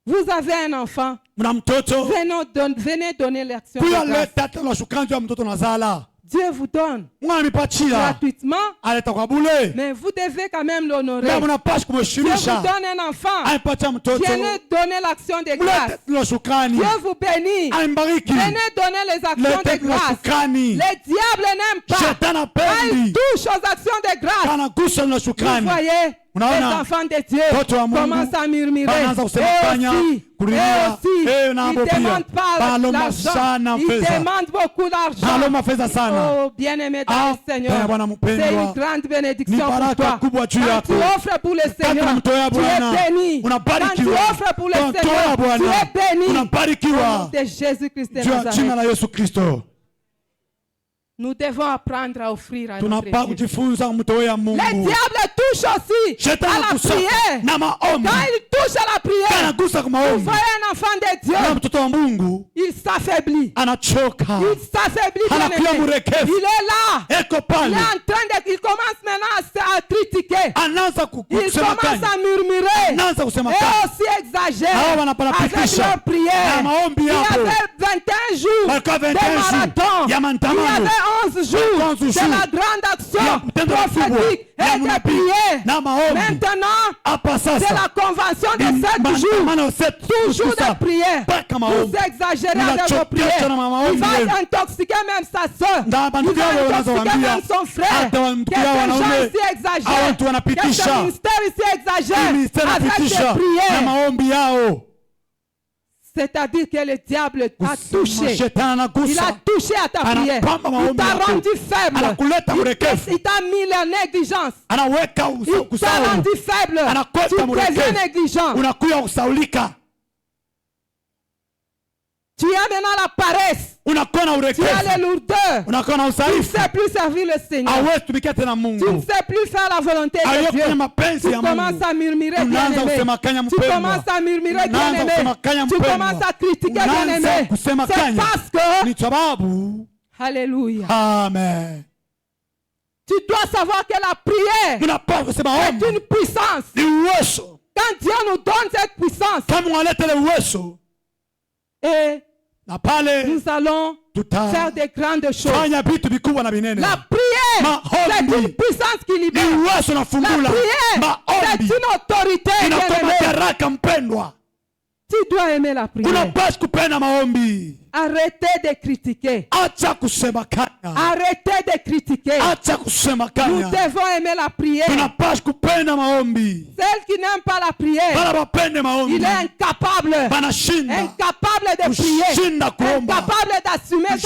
S1: Vous avez un enfant,
S2: Mna mtoto,
S1: venez donner l'action de
S2: kuya
S1: grâce.
S2: leta tena la shukrani juu ya mtoto nazala.
S1: Dieu vous donne
S2: Mwana nipatia.
S1: gratuitement,
S2: Aleta kwa bure.
S1: mais vous devez quand même l'honorer.
S2: Na mnapaswa
S1: Dieu vous
S2: kumheshimisha.
S1: donne un enfant.
S2: Anipatia mtoto.
S1: Venez donner l'action de grâce.
S2: Mlete tendo la shukrani.
S1: Dieu vous bénit.
S2: Animbariki.
S1: Venez donner les actions de
S2: Lete tendo la
S1: grâce.
S2: shukrani.
S1: Les diables n'aiment pas.
S2: Shetani
S1: Quand ils
S2: hapendi.
S1: touchent aux actions de grâce,
S2: Kanagusa na
S1: vous
S2: shukrani.
S1: voyez, les
S2: Unaona?
S1: enfants de Dieu
S2: Watoto wa Mungu
S1: commencent à murmurer.
S2: wanaanza kusema kanya, kulia,
S1: Ils
S2: na
S1: ne
S2: hapo pia.
S1: demandent pas
S2: Banalomba sana
S1: l'argent. Ils
S2: fedha.
S1: demandent beaucoup d'argent.
S2: Nalomba fedha sana.
S1: Oh, bien-aimé dans
S2: Ah,
S1: le Seigneur,
S2: Bwana mpendwa.
S1: c'est une grande
S2: Ni
S1: bénédiction pour
S2: baraka
S1: toi.
S2: kubwa juu
S1: Quand
S2: yako.
S1: tu offres pour le Seigneur,
S2: unamtolea
S1: tu es
S2: Bwana,
S1: béni. Quand tu
S2: unabarikiwa.
S1: offres pour le
S2: Unamtolea
S1: Seigneur,
S2: Bwana,
S1: tu es béni. Au nom
S2: unabarikiwa.
S1: de Jésus-Christ de
S2: Juu ya jina
S1: Nazareth.
S2: la Yesu Kristo.
S1: Nous devons apprendre à offrir à notre
S2: Tunapaa
S1: Dieu.
S2: kujifunza kumtolea Mungu.
S1: Les diables touchent aussi
S2: Shetani
S1: à la
S2: anagusa
S1: prière.
S2: na maombi.
S1: Quand ils touchent à la prière,
S2: Anagusa kwa
S1: vous
S2: maombi.
S1: voyez un enfant de
S2: Na
S1: Dieu,
S2: mtoto wa Mungu
S1: il s'affaiblit.
S2: anachoka.
S1: Il s'affaiblit,
S2: Anakuwa
S1: bien-aimé.
S2: mrekefu.
S1: Il est là.
S2: Eko
S1: Il est
S2: pale.
S1: en train de... Il commence maintenant à critiquer.
S2: Anaanza
S1: Il
S2: kusema
S1: commence
S2: kanya.
S1: à murmurer.
S2: Anaanza kusema
S1: Et
S2: kanya.
S1: aussi exagère
S2: Hao wanapanapitisha.
S1: avec leur prière.
S2: Na maombi
S1: Il y
S2: yapo.
S1: avait 21 jours
S2: Walikuwa
S1: de
S2: 21 jours
S1: marathon.
S2: ya
S1: Il y
S2: maandamano.
S1: avait 11 jours
S2: 11
S1: de
S2: jours
S1: la grande action
S2: ya mtendo mkubwa
S1: prophétique
S2: ya
S1: et de
S2: unabii
S1: prière.
S2: na maombi.
S1: Maintenant,
S2: Hapa
S1: c'est
S2: sasa
S1: la convention de
S2: ni
S1: 7 jours.
S2: maandamano 7
S1: Toujours de prière.
S2: mpaka maombi.
S1: Vous exagérez avec vos
S2: Mnachotea
S1: prières.
S2: sana maombi
S1: Il va
S2: yenu.
S1: intoxiquer même sa soeur.
S2: Na
S1: Il
S2: bandugu
S1: va
S2: yao
S1: intoxiquer
S2: wanazowaambia,
S1: même son frère.
S2: hata wandugu
S1: Que
S2: yao
S1: ces gens
S2: wanaume,
S1: ici
S2: hao
S1: exagèrent.
S2: watu wanapitisha.
S1: Que ce ministère ici exagère
S2: Ministeri
S1: avec des
S2: napitisha na
S1: prières.
S2: maombi yao.
S1: C'est-à-dire que le diable t'a touché.
S2: Shetani
S1: Il a
S2: anagusa.
S1: touché à ta prière.
S2: Anapamba
S1: Il
S2: maombi
S1: t'a
S2: yako.
S1: rendu faible.
S2: Anakuleta mrekefu.
S1: Il t'a mis la négligence.
S2: Anaweka
S1: Il t'a
S2: kusahau.
S1: rendu faible.
S2: Anakweta
S1: Tu deviens
S2: mrekefu.
S1: négligent.
S2: Unakuya kusaulika.
S1: Tu as maintenant la paresse.
S2: Unakuwa na
S1: Tu as
S2: urekefu.
S1: les lourdeurs.
S2: Unakuwa na
S1: Tu ne
S2: usaifu.
S1: sais plus servir le Seigneur.
S2: Hawezi tumikia tena
S1: Tu ne
S2: Mungu.
S1: sais plus faire la volonté de
S2: Hawezi
S1: Dieu.
S2: kufanya mapenzi
S1: Tu
S2: ya
S1: commences
S2: Mungu.
S1: à murmurer,
S2: Unaanza
S1: bien-aimé.
S2: kusema kanya
S1: Tu
S2: mpendwa.
S1: commences à murmurer,
S2: Unaanza
S1: bien-aimé.
S2: kusema kanya
S1: Tu
S2: mpendwa.
S1: commences à critiquer, bien-aimé.
S2: Unaanza kusema
S1: C'est
S2: kanya.
S1: parce que...
S2: Ni sababu.
S1: Alléluia.
S2: Amen.
S1: Tu dois savoir que la prière
S2: Tunapaswa kusema
S1: est
S2: ombi
S1: une puissance.
S2: ni uwezo.
S1: Quand Dieu nous donne cette puissance,
S2: Kama unaleta ile uwezo
S1: et
S2: na pale
S1: nous allons faire des grandes choses.
S2: tutafanya vitu vikubwa na vinene.
S1: La prière, c'est
S2: Maombi
S1: une puissance qui
S2: ni
S1: libère.
S2: uwezo
S1: La
S2: unafungula.
S1: prière, c'est
S2: Maombi
S1: une autorité.
S2: inatoa
S1: bien-aimé.
S2: madaraka mpendwa.
S1: Tu dois aimer la prière.
S2: Unapaswa kupenda maombi.
S1: Arrêtez de critiquer.
S2: Acha kusema kanya.
S1: Arrêtez de critiquer.
S2: Acha kusema
S1: Nous
S2: kanya.
S1: devons aimer la prière.
S2: Tunapaswa kupenda maombi.
S1: Celle qui n'aime pas la prière,
S2: Bana bapende maombi.
S1: il est incapable.
S2: Banashinda.
S1: Incapable de prier.
S2: Kushinda kuomba.
S1: Incapable d'assumer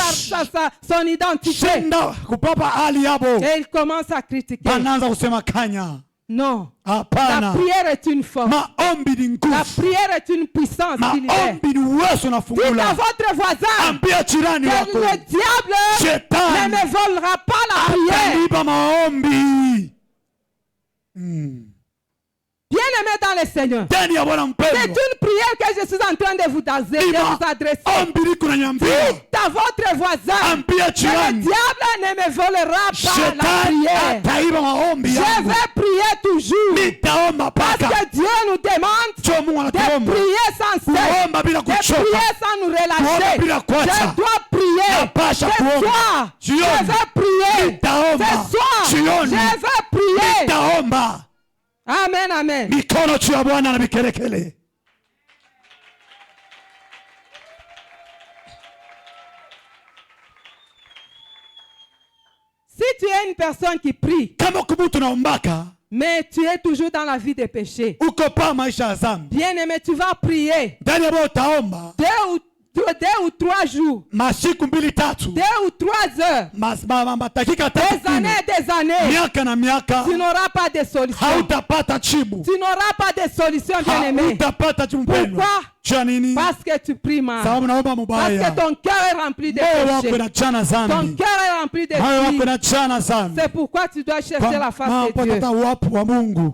S1: son identité.
S2: Shinda kupapa hali yabo.
S1: Et il commence à critiquer.
S2: Banaanza kusema kanya.
S1: Non. La
S2: Hapana.
S1: prière est une force.
S2: Maombi ni
S1: La
S2: nguvu.
S1: prière est une puissance qui libère.
S2: Maombi ni uwezo
S1: Dites à
S2: unafungula.
S1: votre voisin
S2: Ambia jirani
S1: que
S2: wako.
S1: le diable ne
S2: Shetani
S1: me volera pas la prière.
S2: atalipa maombi.
S1: Bien-aimé dans le Seigneur.
S2: Ndani ya Bwana
S1: C'est
S2: mpendwa.
S1: une prière que je suis en train de vous adresser.
S2: Ombi liko nanyambia.
S1: Dites à votre voisin
S2: Ambia
S1: que le
S2: jirani.
S1: diable ne me volera pas la
S2: Shetani
S1: prière.
S2: ataiba maombi
S1: Je
S2: yangu.
S1: vais prier toujours.
S2: Nitaomba
S1: Parce
S2: paka.
S1: que Dieu nous demande
S2: Sio Mungu
S1: de
S2: anatuomba.
S1: prier sans cesse.
S2: Kuomba bila
S1: De
S2: kuchoka.
S1: prier sans nous relâcher.
S2: Kuomba bila kuacha.
S1: Je dois prier.
S2: Napasha
S1: Ce
S2: kuomba.
S1: soir, je
S2: Jioni.
S1: vais prier.
S2: Nitaomba.
S1: Ce soir,
S2: Jioni.
S1: je vais prier.
S2: Nitaomba.
S1: Amen, amen.
S2: Mikono juu ya Bwana na vikelekele.
S1: Si tu es une personne qui prie,
S2: Kama kumutu naombaka,
S1: mais tu es toujours dans la vie de péché,
S2: uko pa maisha ya dhambi.
S1: bien-aimé, tu vas prier
S2: Ndani ya Bwana utaomba
S1: 2 ou 3 jours,
S2: masiku 2-3,
S1: 2 ou 3 heures,
S2: dakika
S1: des
S2: 3,
S1: années et des années.
S2: miaka na miaka,
S1: Tu n'auras pas de solution.
S2: hautapata jibu.
S1: Tu n'auras pas de solution, bien-aimé.
S2: Hautapata jibu mpendwa.
S1: Pourquoi?
S2: Jua nini?
S1: Parce que tu pries mal.
S2: Sababu naomba
S1: Parce
S2: mubaya.
S1: que ton cœur est rempli de
S2: Moyo wako
S1: péché.
S2: inajana
S1: Ton
S2: dhambi.
S1: cœur est rempli de
S2: Moyo wako
S1: fruits.
S2: inajana dhambi.
S1: C'est pourquoi tu dois chercher la face de Dieu.
S2: Unapata uwapo wa Mungu.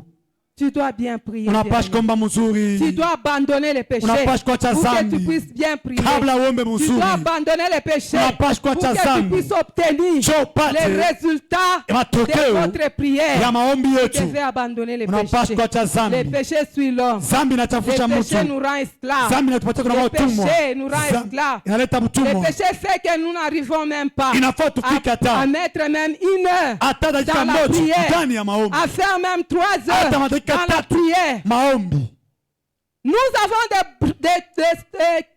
S1: Tu dois bien prier.
S2: Unapaswa kuomba mzuri.
S1: Tu dois abandonner les péchés
S2: Unapaswa kuacha
S1: pour que tu
S2: dhambi.
S1: puisses bien prier.
S2: Kabla uombe
S1: Tu
S2: mzuri.
S1: dois abandonner les péchés
S2: Unapaswa
S1: pour
S2: kuacha
S1: que tu
S2: dhambi.
S1: puisses obtenir
S2: Cho upate
S1: les résultats
S2: matokeo
S1: de votre prière.
S2: ya maombi
S1: Tu
S2: yetu.
S1: devais abandonner les
S2: Unapaswa
S1: péchés.
S2: kuacha
S1: Les
S2: dhambi.
S1: péchés suivent l'homme.
S2: Dhambi
S1: Les
S2: inachafusha
S1: péchés
S2: mtu.
S1: nous rendent esclaves.
S2: Dhambi inatupatia kuna
S1: Les
S2: utumwa.
S1: péchés nous rendent
S2: Dhambi
S1: esclaves.
S2: inaleta
S1: Les
S2: utumwa.
S1: péchés fait que nous n'arrivons même pas
S2: Inafaa tufike
S1: à
S2: hata
S1: mettre même 1 heure
S2: hata dakika
S1: dans la
S2: moja
S1: prière,
S2: ndani ya maombi.
S1: à faire même 3
S2: Hata
S1: heures
S2: madakika
S1: dans la
S2: tatu
S1: prière.
S2: maombi.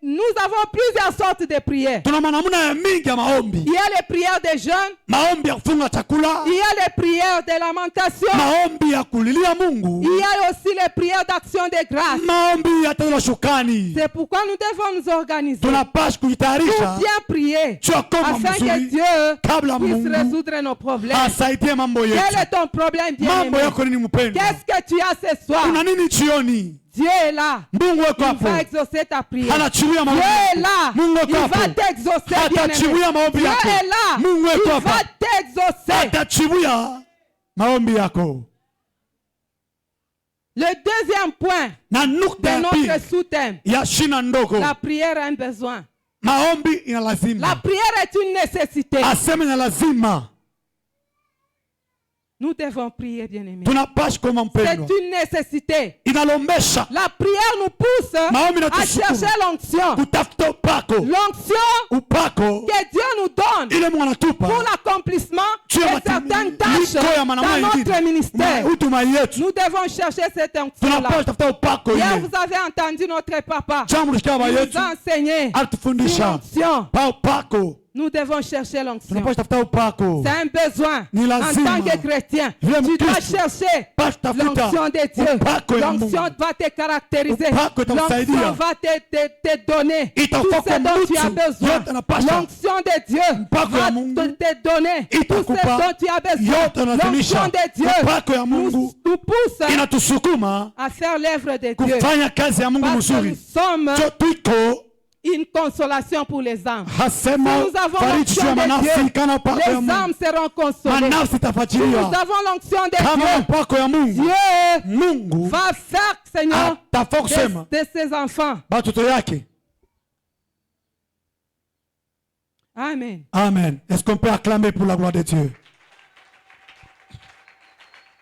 S1: Nous avons plusieurs sortes de prières.
S2: Tuna manamuna ya mingi ya maombi.
S1: Il y a les prières de jeûne,
S2: Maombi ya kufunga chakula.
S1: il y a les prières de lamentation,
S2: Maombi ya kulilia Mungu.
S1: il y a aussi les prières d'action de grâce.
S2: Maombi ya tendo la shukrani.
S1: C'est pourquoi nous devons nous organiser
S2: Tunapaswa
S1: pour
S2: kujitayarisha
S1: bien prier
S2: jua koma
S1: afin que
S2: mzuri
S1: Dieu
S2: kabla
S1: puisse
S2: Mungu
S1: résoudre nos problèmes.
S2: asaidie mambo
S1: Quel
S2: yetu.
S1: est ton problème,
S2: Mambo
S1: bien-aimé?
S2: yako nini mpendwa?
S1: Qu'est-ce que tu as ce soir?
S2: Una nini jioni?
S1: Dieu est là.
S2: Mungu wako
S1: Il
S2: hapo.
S1: va exaucer ta prière.
S2: Anachilia maombi.
S1: Dieu est là.
S2: Mungu
S1: Il
S2: wako
S1: va
S2: hapo.
S1: t'exaucer, bien-aimé.
S2: Atachilia maombi
S1: Dieu
S2: yako.
S1: est là.
S2: Mungu wako
S1: Il
S2: hapo.
S1: va t'exaucer.
S2: Atachilia maombi yako.
S1: Le deuxième point
S2: Na nukta
S1: de
S2: ya
S1: notre
S2: pili
S1: sous-thème,
S2: ya shina ndogo.
S1: la prière a un besoin.
S2: Maombi ina
S1: La
S2: lazima.
S1: prière est une nécessité.
S2: Aseme ina lazima.
S1: Nous devons prier, bien-aimés.
S2: Tunapaswa kama
S1: C'est
S2: mpendwa.
S1: une nécessité.
S2: Inalombesha
S1: La prière nous pousse
S2: Maombi
S1: à
S2: inatusukuma
S1: chercher l'onction.
S2: kutafuta upako.
S1: L'onction
S2: Upako
S1: que Dieu nous donne
S2: ile Mungu anatupa
S1: pour l'accomplissement de
S2: juu ya
S1: certaines
S2: matiliko
S1: tâches
S2: ya manamna
S1: dans notre
S2: ingine.
S1: ministère.
S2: Huduma yetu
S1: Nous devons chercher cette
S2: tunapaswa
S1: onction-là.
S2: tafuta upako
S1: Hier,
S2: ile.
S1: vous avez entendu notre papa.
S2: Jambo lishika baba
S1: Il nous
S2: yetu
S1: a enseigné sur
S2: atufundisha
S1: l'onction.
S2: pa upako.
S1: Nous devons chercher l'onction.
S2: Tunapaswa tafuta upako.
S1: C'est un besoin.
S2: Ni
S1: En
S2: lazima.
S1: tant que chrétien,
S2: Vile
S1: tu dois
S2: Mkristo,
S1: chercher
S2: paswa tafuta
S1: l'onction de Dieu.
S2: upako ya Mungu.
S1: L'onction va te caractériser.
S2: Upako itakusaidia.
S1: L'onction va te donner tout
S2: Itakuwa
S1: ce dont tu as
S2: mtu
S1: besoin.
S2: yote anapaswa.
S1: L'onction de Dieu
S2: Upako ya
S1: va
S2: Mungu
S1: te donner tout ce
S2: itakupa
S1: dont tu as besoin.
S2: yote analazimisha.
S1: L'onction de Dieu
S2: Upako ya Mungu
S1: nous pousse
S2: inatusukuma
S1: à faire l'œuvre de Dieu.
S2: kufanya kazi ya Mungu
S1: Parce que nous
S2: mzuri.
S1: sommes
S2: Jo tuko
S1: une consolation pour les âmes.
S2: hasema
S1: Si nous avons
S2: fariji juu ya
S1: l'onction de
S2: manafsi
S1: Dieu,
S2: kana upako ya
S1: les
S2: Mungu.
S1: âmes seront consolées.
S2: Manafsi
S1: Si nous
S2: itafajiriwa
S1: avons l'onction de
S2: kama
S1: Dieu,
S2: upako ya Mungu.
S1: Dieu
S2: Mungu
S1: va faire, Seigneur,
S2: atafaa kusema
S1: de ses enfants.
S2: batoto yake.
S1: Amen.
S2: Amen. Est-ce qu'on peut acclamer pour la gloire de Dieu?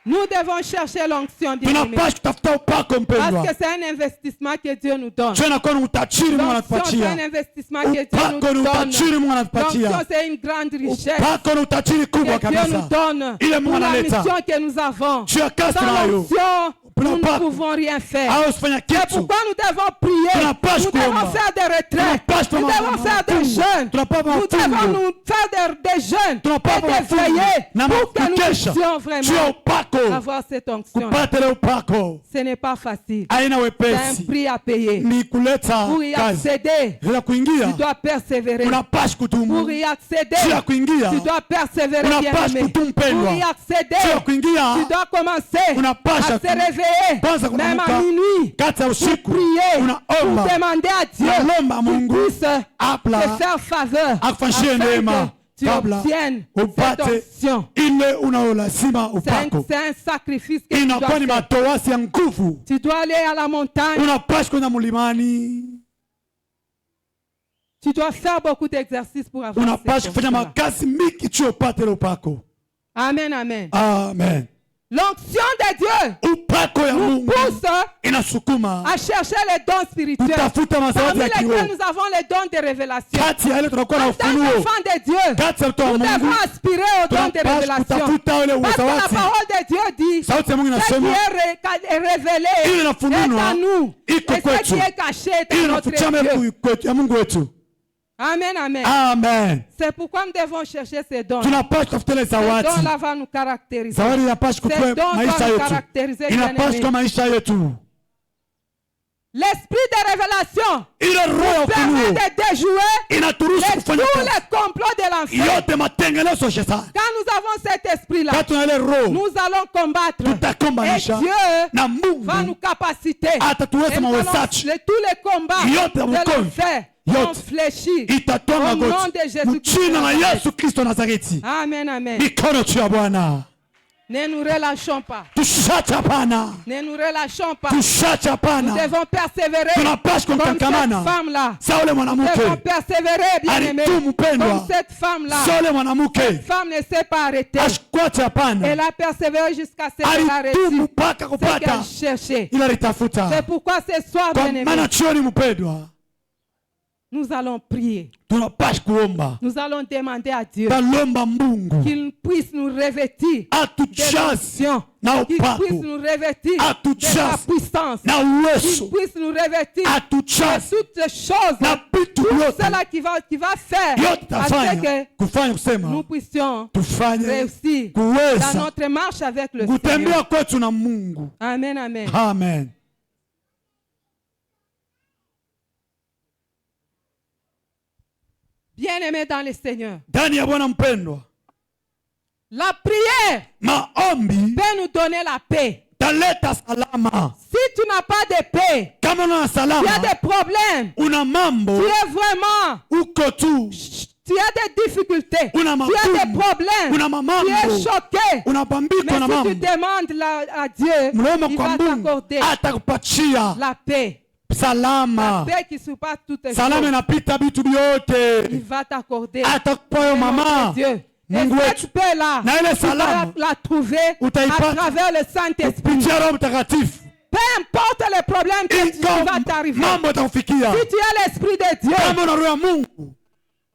S1: Nous devons chercher l'onction, bien-aimés.
S2: Tunapaswa kutafuta upako mpendwa.
S1: Parce que c'est un investissement que Dieu nous donne.
S2: Sio inakuwa ni utajiri Mungu
S1: L'onction, c'est un
S2: anatupatia.
S1: investissement que Dieu
S2: Upako ni
S1: nous donne.
S2: utajiri Mungu
S1: L'onction,
S2: anatupatia.
S1: c'est une grande richesse
S2: Upako ni utajiri kubwa
S1: que Dieu nous
S2: kabisa.
S1: donne
S2: Ile Mungu
S1: pour la
S2: analeta.
S1: mission que nous avons.
S2: Juu ya kazi
S1: Sans
S2: tunayo.
S1: l'onction, nous ne
S2: Upako.
S1: pouvons rien faire.
S2: Au usifanya
S1: C'est
S2: kitu.
S1: pourquoi nous devons prier.
S2: Tunapaswa
S1: Nous devons
S2: kuomba.
S1: faire des retraites.
S2: Tunapaswa
S1: Nous devons
S2: mafungo.
S1: faire des jeûnes.
S2: Tunapaswa
S1: Nous devons
S2: mafungo.
S1: nous faire des jeûnes
S2: Tunapaswa
S1: et des
S2: mafungo.
S1: veillées
S2: Na
S1: pour que nous
S2: kukesha.
S1: puissions
S2: Juu ya
S1: vraiment
S2: upako.
S1: avoir cette onction.
S2: Kupata ile upako.
S1: Ce n'est pas facile.
S2: Haina
S1: C'est un
S2: wepesi.
S1: prix à payer.
S2: Ni kuleta
S1: Pour y
S2: kazi.
S1: accéder,
S2: Bila
S1: tu
S2: kuingia
S1: dois persévérer.
S2: unapaswa
S1: Pour
S2: kutumu.
S1: y
S2: Juu ya
S1: accéder,
S2: kuingia
S1: tu dois persévérer,
S2: unapaswa
S1: bien-aimé.
S2: kutumpendwa.
S1: Pour y
S2: Juu ya
S1: accéder,
S2: kuingia
S1: tu dois commencer
S2: unapasha
S1: à se réveiller,
S2: kwanza
S1: même à
S2: kuamka
S1: minuit,
S2: kati ya
S1: pour
S2: usiku
S1: prier,
S2: unaomba
S1: pour demander à Dieu
S2: unalomba
S1: qu'il
S2: Mungu
S1: puisse te
S2: apla
S1: faire faveur
S2: akufanyie
S1: afin
S2: neema
S1: que tu
S2: kabla
S1: obtiennes cette
S2: upate
S1: onction.
S2: ile unaolazima
S1: C'est
S2: upako.
S1: un sacrifice que tu dois
S2: Inakuwa ni
S1: faire.
S2: matoasi ya nguvu.
S1: Tu dois aller à la montagne.
S2: Unapaswa kwenda mlimani,
S1: Tu dois faire beaucoup d'exercices pour avoir
S2: unapaswa
S1: cette
S2: kufanya
S1: onction-là.
S2: makazi mingi juu upate ile upako.
S1: Amen, amen.
S2: Amen.
S1: L'onction de Dieu
S2: Upako ya
S1: nous
S2: Mungu
S1: pousse
S2: inasukuma
S1: à chercher les dons spirituels.
S2: kutafuta mazawadi
S1: Parmi
S2: ya
S1: lesquels
S2: kiroho.
S1: nous avons les dons de révélation.
S2: Kati ya ile tunakuwa na
S1: En tant
S2: ufunuo,
S1: qu'enfants de Dieu,
S2: kati ya mtoto wa
S1: nous devons
S2: Mungu
S1: aspirer aux dons de
S2: tunapaswa
S1: révélation.
S2: kutafuta ile
S1: Parce que la
S2: uzawadi.
S1: parole de Dieu dit
S2: Sauti ya Mungu
S1: ce
S2: inasema
S1: qui est révélé
S2: ili
S1: est
S2: inafununwa
S1: en nous.
S2: iko
S1: Et ce
S2: kwetu.
S1: qui est caché est
S2: ili
S1: en notre
S2: inafuchama
S1: Dieu.
S2: ya Mungu wetu.
S1: Amen, amen.
S2: Amen.
S1: C'est pourquoi nous devons chercher ces dons.
S2: Tunapaswa kutafuta ile
S1: Ces
S2: zawadi.
S1: dons-là vont nous caractériser.
S2: Zawadi inapaswa
S1: Ces
S2: kupewa
S1: dons
S2: maisha
S1: doivent nous
S2: yetu.
S1: caractériser,
S2: Inapaswa
S1: bien-aimés.
S2: maisha yetu.
S1: L'esprit de révélation
S2: Ile roho ya
S1: permet
S2: ufunuo
S1: de déjouer
S2: inaturuhusu
S1: tous
S2: kufanya kazi
S1: les complots de l'enfer.
S2: yote, matengenezo ya shetani.
S1: Quand nous avons cet esprit-là,
S2: Kati na ile roho
S1: nous allons combattre. Et
S2: tutakombanisha
S1: Dieu
S2: na
S1: va
S2: Mungu
S1: nous capaciter.
S2: atatuweza
S1: Et nous allons-
S2: mawezaji
S1: tous les combats
S2: yote ya
S1: de
S2: ukomvi
S1: l'enfer vont
S2: yote
S1: fléchir.
S2: itatoa
S1: Au nom
S2: magoti
S1: de Jésus-Christ
S2: mchina
S1: de
S2: na
S1: Nazareth.
S2: Yesu Kristo Nazareti.
S1: Amen, amen.
S2: Mikono juu ya Bwana.
S1: Ne nous relâchons pas.
S2: Tushache hapana.
S1: Ne nous relâchons pas.
S2: Tushache
S1: Nous
S2: hapana.
S1: devons persévérer
S2: Tunapaswa
S1: comme cette
S2: kutangamana.
S1: femme-là.
S2: Sawa ule
S1: Nous devons
S2: mwanamke.
S1: persévérer, bien-aimés,
S2: Alitu mpendwa.
S1: comme cette femme-là.
S2: Sawa ule mwanamke.
S1: Cette femme ne s'est pas arrêtée.
S2: Ashikwache hapana.
S1: Elle a persévéré jusqu'à ce qu'elle a
S2: Alitu
S1: reçu
S2: mpaka
S1: ce
S2: kupata.
S1: qu'elle cherchait.
S2: Ila litafuta.
S1: C'est pourquoi ce soir,
S2: Kwa
S1: bien-aimés,
S2: maana chuoni mpendwa.
S1: nous allons prier.
S2: Tunapaswa kuomba.
S1: Nous allons demander à Dieu
S2: Talomba Mungu.
S1: qu'il puisse nous revêtir de
S2: Atujaze
S1: l'onction,
S2: na
S1: qu'il puisse
S2: upako.
S1: nous revêtir de sa
S2: Atujaze
S1: puissance,
S2: na
S1: qu'il
S2: uwezo.
S1: puisse nous revêtir de
S2: Atujaze
S1: toutes les choses,
S2: na vitu
S1: tout
S2: vyote.
S1: cela qui va faire
S2: Yote
S1: afin
S2: tafanya
S1: que
S2: kufanya kusema
S1: nous puissions
S2: tufanye
S1: réussir dans
S2: kuweza
S1: notre marche avec le Seigneur.
S2: kutembea kwetu na Mungu.
S1: Amen, amen.
S2: Amen.
S1: Bien-aimés dans le Seigneur,
S2: Ndani ya Bwana mpendwa,
S1: la prière
S2: maombi
S1: peut nous donner la paix.
S2: taleta salama.
S1: Si tu n'as pas de paix,
S2: Kama una
S1: tu as
S2: salama,
S1: des problèmes,
S2: una mambo
S1: tu es vraiment,
S2: uko tu,
S1: tu as des difficultés,
S2: una
S1: tu as des
S2: magumu,
S1: problèmes,
S2: una
S1: tu es
S2: mamambo,
S1: choqué.
S2: unapambikwa na
S1: Mais si
S2: mambo,
S1: tu demandes à Dieu,
S2: mnaomba
S1: il
S2: kwa
S1: va
S2: Mungu
S1: t'accorder
S2: atakupatia
S1: la paix. La
S2: salama.
S1: paix qui surpasse toutes les
S2: Salama
S1: choses.
S2: inapita vitu
S1: Il
S2: vyote.
S1: va t'accorder.
S2: Atakupa yo
S1: C'est
S2: mama.
S1: notre Dieu. Et
S2: Mungu wetu.
S1: cette paix-là,
S2: Na ile
S1: tu vas
S2: salama
S1: la trouver à
S2: utaipata
S1: travers le Saint-Esprit.
S2: kupitia Roho Mtakatifu.
S1: Peu importe les problèmes qui va t'arriver.
S2: Mambo yatakufikia.
S1: Si tu as l'Esprit de Dieu,
S2: Kama una roho ya Mungu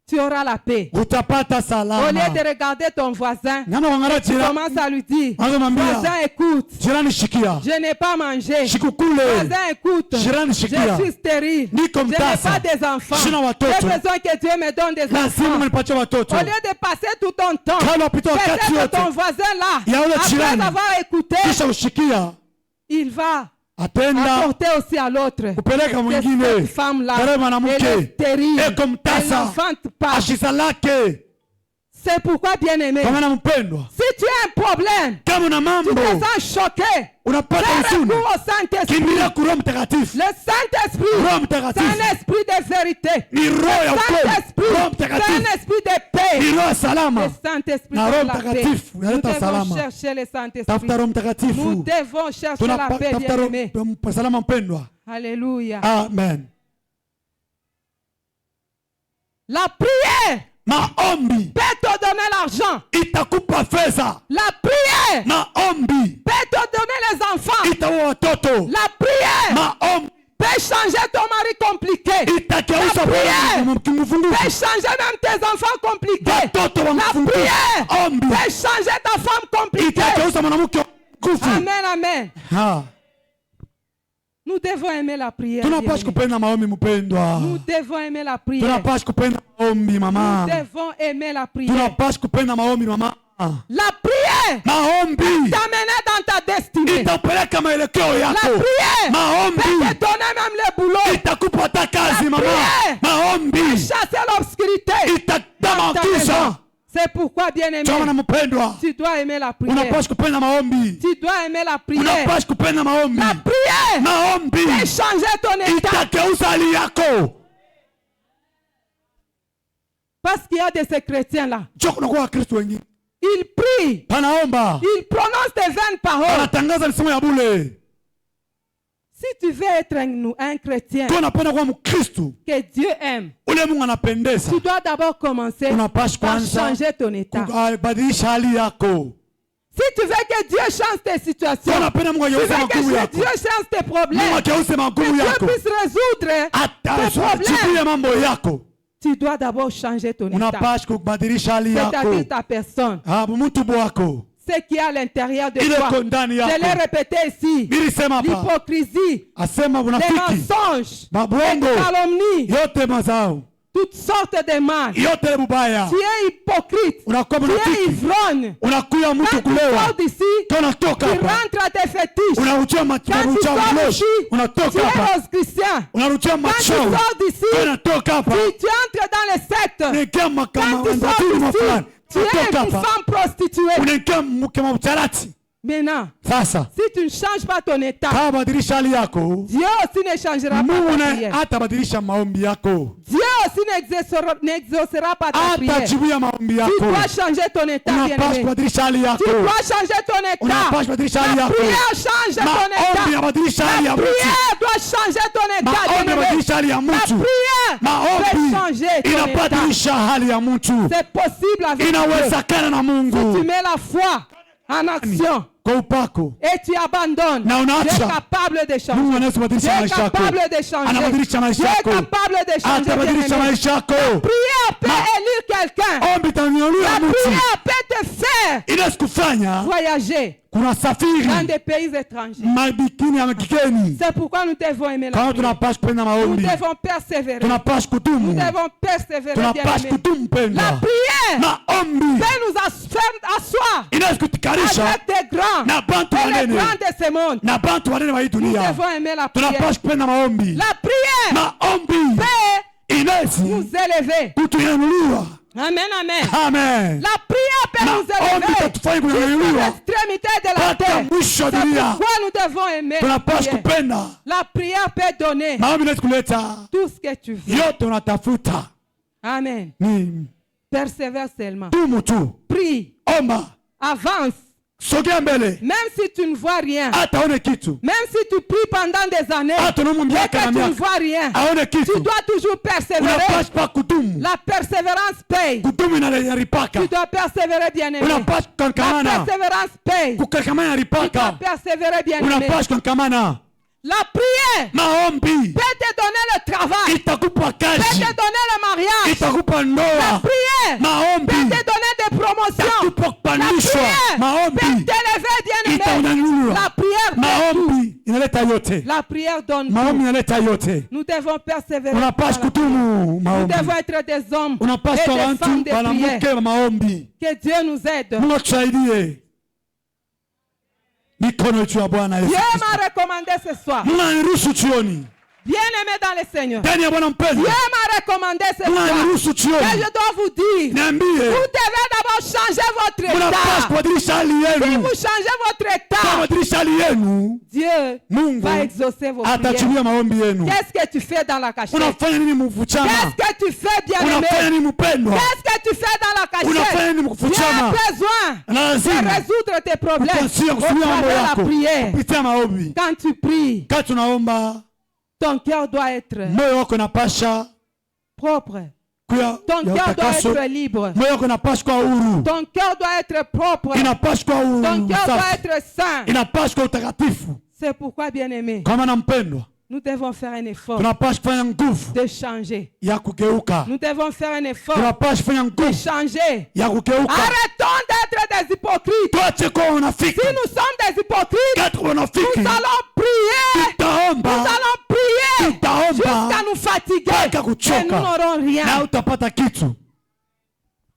S1: tu auras la paix.
S2: utapata
S1: Au
S2: salama.
S1: lieu de regarder ton voisin,
S2: Ngana kuangalia
S1: tu
S2: jirani,
S1: commences à lui dire,
S2: anamwambia
S1: voisin, écoute,
S2: jirani shikia.
S1: je n'ai pas mangé.
S2: Shikukule.
S1: Voisin, écoute,
S2: Jirani shikia.
S1: je suis stérile.
S2: Niko
S1: Je n'ai
S2: mtasa.
S1: pas des enfants.
S2: Sina
S1: J'ai
S2: watoto.
S1: besoin que Dieu me donne des
S2: Lazima
S1: enfants.
S2: mnipatie watoto.
S1: Au lieu de passer tout ton temps,
S2: Kama upita wakati
S1: peut-être
S2: yote
S1: ton voisin là,
S2: ya ule
S1: après
S2: jirani.
S1: avoir écouté,
S2: Kisha ushikia
S1: il va
S2: atenda
S1: apporter aussi à l'autre.
S2: kupeleka
S1: Que cette
S2: mwingine.
S1: femme-là,
S2: Yule
S1: elle est
S2: mwanamke
S1: stérile.
S2: eko
S1: Elle
S2: mtasa
S1: n'enfante pas.
S2: ashisa lake.
S1: C'est pourquoi, bien-aimé,
S2: Kwa maana mpendwa,
S1: si tu as un problème,
S2: kama una
S1: tu
S2: mambo
S1: te sens choqué,
S2: unapata
S1: fais
S2: huzuni,
S1: recours au Saint-Esprit.
S2: kimbilia kwa Roho Mtakatifu.
S1: Le Saint-Esprit,
S2: Roho
S1: c'est
S2: Mtakatifu
S1: un esprit de vérité.
S2: ni roho ya ukweli.
S1: Saint-Esprit,
S2: Roho
S1: c'est un
S2: Mtakatifu
S1: esprit de paix.
S2: ni roho ya
S1: Le
S2: salama.
S1: Saint-Esprit,
S2: Na
S1: c'est
S2: Roho
S1: la paix.
S2: Mtakatifu
S1: Nous
S2: inaleta
S1: devons
S2: salama.
S1: chercher le Saint-Esprit.
S2: Tafuta Roho
S1: Nous
S2: Mtakatifu.
S1: devons chercher la paix,
S2: Tafuta
S1: bien-aimé.
S2: Roho salama mpendwa.
S1: Alléluia.
S2: Amen.
S1: La prière
S2: Maombi
S1: peut te donner l'argent.
S2: itakupa fedha.
S1: La prière
S2: Maombi
S1: peut te donner les enfants.
S2: itaua watoto.
S1: La prière
S2: Maombi
S1: peut changer ton mari compliqué.
S2: itakeuza
S1: La prière
S2: kimfungufu.
S1: peut changer même tes enfants compliqués.
S2: Watoto wa
S1: La
S2: mfungufu.
S1: prière
S2: Ombi
S1: peut changer ta femme compliquée.
S2: itakeuza mwanamke kufu.
S1: Amen, amen.
S2: Ha.
S1: Nous devons aimer la prière.
S2: Tunapaswa
S1: bien-aimés.
S2: kupenda maombi mpendwa.
S1: Nous devons aimer la prière.
S2: Tunapaswa kupenda maombi mama.
S1: Nous devons aimer la prière.
S2: Tunapaswa kupenda maombi mama.
S1: La prière
S2: Maombi
S1: t'amener dans ta destinée.
S2: itakupeleka maelekeo
S1: La
S2: yako.
S1: prière peut
S2: Maombi
S1: te donner même le boulot.
S2: itakupa hata kazi
S1: La
S2: mama.
S1: prière
S2: Maombi
S1: chasser l'obscurité. dans ta
S2: itakutamakiza.
S1: maison. C'est pourquoi, bien-aimé,
S2: Chama mpendwa,
S1: tu dois aimer la prière.
S2: unapaswa kupenda maombi.
S1: Tu dois aimer la prière.
S2: Unapaswa kupenda maombi.
S1: La prière
S2: Maombi
S1: peut changer ton état.
S2: itakeuza hali yako.
S1: Parce qu'il y a de ces chrétiens-là.
S2: Jo, kunakuwa Wakristo wengine
S1: Ils prient.
S2: panaomba,
S1: Ils prononcent des vaines paroles.
S2: wanatangaza lisemo ya bule.
S1: Si tu veux être un chrétien
S2: Kwa unapenda kuwa Mkristo
S1: que Dieu aime,
S2: ule Mungu anapendeza,
S1: tu dois d'abord commencer
S2: unapaswa
S1: par
S2: kwanza
S1: changer ton état.
S2: kubadilisha hali yako.
S1: Si tu veux que Dieu change tes situations,
S2: Kwa unapenda Mungu
S1: tu veux
S2: ageuze
S1: que
S2: magumu yako,
S1: Dieu change tes
S2: Mungu
S1: problèmes,
S2: ageuze
S1: que
S2: magumu
S1: Dieu
S2: yako,
S1: puisse résoudre tes problèmes,
S2: atajibie mambo yako.
S1: tu dois d'abord changer ton état.
S2: Unapaswa kubadilisha hali yako.
S1: C'est-à-dire ta personne.
S2: Mtu wako
S1: Ce qui est à l'intérieur de
S2: ile
S1: toi.
S2: iko ndani
S1: Je
S2: yako.
S1: l'ai répété ici.
S2: Nilisema hapa,
S1: L'hypocrisie,
S2: asema
S1: les
S2: unafiki,
S1: mensonges, les
S2: mabongo
S1: calomnies,
S2: yote mazao
S1: toutes sortes de mal.
S2: yote ile bubaya,
S1: Tu es hypocrite.
S2: unakuwa
S1: Tu es
S2: mnafiki,
S1: ivrogne.
S2: unakuya mtu
S1: Quand tu
S2: kulewa,
S1: sors d'ici,
S2: kwa unatoka
S1: tu
S2: hapa,
S1: rentres à tes fétiches.
S2: unarudia
S1: Quand tu
S2: machawi,
S1: sors d'ici, tu
S2: unatoka
S1: es
S2: hapa,
S1: rose christian.
S2: unarudia
S1: Quand tu
S2: machawi,
S1: sors d'ici,
S2: kwa unatoka hapa,
S1: tu entres dans les sectes.
S2: unaingia makama
S1: Quand tu sors
S2: wandatini
S1: d'ici,
S2: mafulani,
S1: tu es
S2: unatoka
S1: une
S2: hapa,
S1: femme prostituée.
S2: unaingia mke mautarati,
S1: Maintenant,
S2: Sasa
S1: si tu ne changes pas ton état,
S2: kama badilisha hali yako,
S1: Dieu aussi ne changera pas
S2: Mungu
S1: ta
S2: naye
S1: prière.
S2: atabadilisha maombi yako,
S1: Dieu aussi n'exaucera pas ta prière.
S2: atajibuya maombi
S1: Tu
S2: yako.
S1: dois changer ton état,
S2: Unapaswa
S1: bien-aimé.
S2: kubadilisha hali
S1: Tu
S2: yako,
S1: dois changer ton état.
S2: unapaswa kubadilisha hali
S1: La
S2: yako.
S1: prière change ton
S2: Maombi
S1: état.
S2: yanabadilisha hali ya
S1: La
S2: mtu,
S1: prière doit changer ton état,
S2: maombi
S1: bien-aimé.
S2: yanabadilisha hali ya
S1: La
S2: mtu,
S1: prière
S2: maombi
S1: peut changer ton état.
S2: inabadilisha hali ya mtu.
S1: C'est possible avec Dieu.
S2: Inawezekana na
S1: Tu
S2: Mungu
S1: mets la foi en action
S2: kwa upako.
S1: et tu abandonnes.
S2: Na unaacha.
S1: Dieu est capable de changer.
S2: Mungu anaweza
S1: Dieu
S2: kubadilisha
S1: est
S2: maisha yako,
S1: capable de changer.
S2: anabadilisha maisha
S1: Dieu est
S2: yako,
S1: capable de changer,
S2: atabadilisha
S1: bien-aimé.
S2: maisha yako.
S1: Prière peut élire quelqu'un.
S2: Ombi itanyanyua
S1: La
S2: mtu,
S1: prière peut te faire
S2: inaweza kufanya
S1: voyager
S2: kuna
S1: dans
S2: safiri
S1: des pays étrangers.
S2: mabikini ya kigeni.
S1: C'est pourquoi nous devons aimer la
S2: Kama
S1: prière.
S2: tunapaswa kupenda
S1: Nous
S2: maombi,
S1: devons persévérer.
S2: tunapaswa
S1: Nous
S2: kutumu,
S1: devons persévérer,
S2: tunapaswa
S1: bien-aimé.
S2: kutumu
S1: La
S2: mpendwa.
S1: prière
S2: Maombi
S1: peut nous faire asseoir
S2: inaweza kutikarisha
S1: avec des grands
S2: na bantu
S1: et les
S2: wanene
S1: grands de ce monde.
S2: na bantu wanene wa hii
S1: Nous
S2: dunia.
S1: devons aimer la prière.
S2: Tunapaswa kupenda maombi.
S1: La prière
S2: Maombi
S1: peut
S2: inaweza
S1: nous élever.
S2: kutuinuliwa.
S1: Amen, amen.
S2: Amen.
S1: La prière peut nous
S2: Maombi
S1: élever
S2: itatufanya
S1: jusqu'à
S2: kuinuliwa
S1: l'extrémité de la
S2: mpaka
S1: terre.
S2: mwisho wa
S1: C'est
S2: dunia.
S1: pourquoi nous devons aimer la
S2: Tunapaswa
S1: prière.
S2: kupenda
S1: La prière peut donner
S2: maombi, inaweza kuleta
S1: tout ce que tu veux.
S2: yote unatafuta.
S1: Amen.
S2: Ni
S1: Persévère seulement.
S2: tumu tu,
S1: Prie.
S2: omba,
S1: Avance.
S2: sogea mbele,
S1: Même si tu ne vois rien.
S2: hata aone kitu,
S1: Même si tu pries pendant des années
S2: hata unamu
S1: et
S2: miaka
S1: que
S2: na
S1: tu ne
S2: miaka
S1: vois rien.
S2: aone
S1: Tu
S2: kitu.
S1: dois toujours persévérer.
S2: Unapaswa kudumu,
S1: La persévérance paye.
S2: kudumu inaripaka.
S1: Tu dois persévérer, bien-aimé.
S2: Unapaswa
S1: La
S2: kukangamana,
S1: persévérance paye.
S2: kukangamana
S1: Tu dois
S2: inaripaka.
S1: persévérer, bien-aimé.
S2: Unapaswa kukangamana.
S1: La prière
S2: Maombi
S1: peut te donner le travail,
S2: itakupa
S1: peut
S2: kazi,
S1: te donner le mariage.
S2: itakupa
S1: La
S2: ndoa.
S1: prière
S2: Maombi
S1: peut te donner des promotions.
S2: itakupa
S1: La
S2: kupandishwa.
S1: prière peut
S2: Maombi
S1: t'élever, bien-aimé.
S2: itaunyanyua.
S1: La prière donne tout.
S2: Maombi inaleta yote,
S1: La prière donne
S2: maombi
S1: tout.
S2: inaleta yote.
S1: Nous devons persévérer. dans
S2: Unapaswa
S1: la prière.
S2: kutumu
S1: Nous
S2: maombi,
S1: devons être des hommes et
S2: unapaswa
S1: des femmes
S2: wantu
S1: de prière.
S2: wanamke wa maombi.
S1: Que Dieu nous aide.
S2: Mungu atusaidie. Mikono juu ya Bwana Yesu
S1: Dieu
S2: Kristo.
S1: m'a recommandé ce soir.
S2: Mungu aniruhusu jioni
S1: Bien-aimé dans le Seigneur.
S2: ndani ya Bwana mpendwa.
S1: Dieu m'a recommandé ce
S2: Mungu
S1: soir.
S2: aniruhusu
S1: Et
S2: jioni,
S1: je dois vous dire,
S2: niambie,
S1: vous devez d'abord changer votre
S2: mnapaswa
S1: état.
S2: kubadilisha hali
S1: Si
S2: yenu.
S1: vous changez votre
S2: Kama
S1: état,
S2: kubadilisha hali yenu,
S1: Dieu
S2: Mungu
S1: va exaucer vos prières.
S2: atachilia maombi yenu.
S1: Qu'est-ce que tu fais dans la cachette?
S2: Unafanya nini mkufuchama?
S1: Qu'est-ce que tu fais, bien-aimé?
S2: Unafanya nini mpendwa?
S1: Qu'est-ce que tu fais dans la cachette?
S2: Unafanya nini
S1: Tu as
S2: mkufuchama?
S1: besoin
S2: Na
S1: de
S2: lazima
S1: résoudre tes problèmes
S2: kupasia
S1: au
S2: kusulia mambo
S1: travers la
S2: yako
S1: prière.
S2: kupitia maombi.
S1: Quand tu pries,
S2: Kati tunaomba,
S1: ton cœur doit être
S2: moyo wako unapasha
S1: propre.
S2: kuya
S1: Ton
S2: ya
S1: cœur doit
S2: utakaso.
S1: être libre.
S2: Moyo wako unapasha kuwa huru,
S1: Ton cœur doit être propre.
S2: inapasha kuwa huru,
S1: Ton cœur doit
S2: safi.
S1: être saint.
S2: Inapasha kuwa utakatifu.
S1: C'est pourquoi, bien-aimé,
S2: Kama na mpendwa,
S1: nous devons faire un effort
S2: tunapasha kufanya nguvu
S1: de changer.
S2: ya kugeuka.
S1: Nous devons faire un effort
S2: Tunapasha kufanya
S1: de
S2: nguvu
S1: changer.
S2: ya kugeuka.
S1: Arrêtons d'être des hypocrites.
S2: Tuache kuwa wanafiki.
S1: Si nous sommes des hypocrites,
S2: Kati wanafiki,
S1: nous allons prier. Nous
S2: tutaomba,
S1: allons prier
S2: tutaomba
S1: jusqu'à nous fatiguer.
S2: mpaka
S1: Et nous
S2: kuchoka
S1: n'aurons
S2: na
S1: rien.
S2: utapata kitu.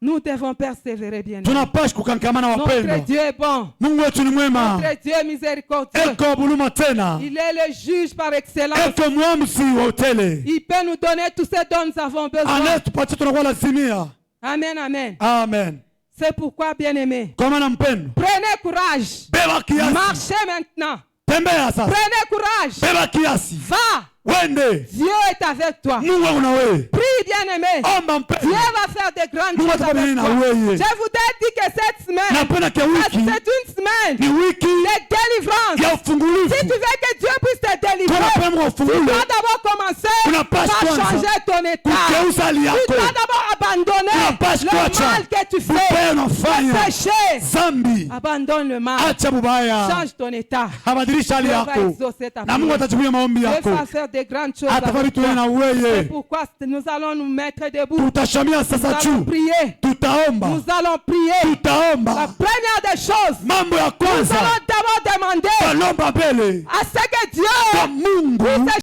S1: Nous devons persévérer, bien.
S2: Tunapasha kukangamana
S1: Notre
S2: wapendwa.
S1: Dieu est bon.
S2: Mungu wetu ni mwema,
S1: Notre Dieu est miséricordieux.
S2: eko buluma tena,
S1: Il est le juge par excellence.
S2: eko mwamsi wa utele,
S1: Il peut nous donner tout ce dont nous avons besoin.
S2: anayetupatia tunakuwa lazimia.
S1: Amen, amen.
S2: Amen.
S1: C'est pourquoi, bien-aimé,
S2: Kwa maana mpendwa,
S1: prenez courage.
S2: beba kiasi,
S1: Marchez maintenant.
S2: tembea sasa,
S1: Prenez courage.
S2: beba kiasi,
S1: Va.
S2: wende.
S1: Dieu est avec toi.
S2: Mungu ako na wewe,
S1: Prie, bien-aimé.
S2: omba
S1: Dieu
S2: mpendwa.
S1: va faire de grandes
S2: Mungu
S1: choses
S2: atafanya
S1: avec
S2: nini na
S1: toi.
S2: wewe?
S1: Je voudrais dire que cette semaine,
S2: Napenda kia
S1: c'est
S2: wiki
S1: une semaine
S2: ni wiki
S1: de délivrance.
S2: ya ufungulivu.
S1: Si tu veux que Dieu puisse te délivrer,
S2: Tunapenda
S1: tu
S2: ufungulivu,
S1: dois d'abord commencer
S2: Unapaswa
S1: par
S2: kwanza
S1: changer ton état.
S2: kugeuza hali
S1: Tu
S2: yako.
S1: dois d'abord abandonner
S2: Unapaswa
S1: le
S2: kuacha
S1: mal que tu
S2: ubaya
S1: fais,
S2: unafanya,
S1: le péché.
S2: zambi.
S1: Abandonne le mal.
S2: Acha bubaya,
S1: Change ton état.
S2: abadilisha hali
S1: Dieu va
S2: yako,
S1: exaucer ta
S2: na Mungu
S1: prière.
S2: atajibuya maombi
S1: Dieu
S2: yako,
S1: va faire de grandes choses
S2: atafanya
S1: avec
S2: vitu wewe
S1: toi.
S2: na
S1: C'est
S2: wewe.
S1: pourquoi nous allons nous mettre debout.
S2: Tutashamia
S1: Nous
S2: sasa
S1: allons
S2: juu,
S1: prier.
S2: tutaomba,
S1: Nous allons prier. La
S2: tutaomba.
S1: première des choses,
S2: Mambo ya
S1: nous
S2: kwanza
S1: allons d'abord demander
S2: talomba mbele
S1: à ce que Dieu
S2: kwa Mungu
S1: puisse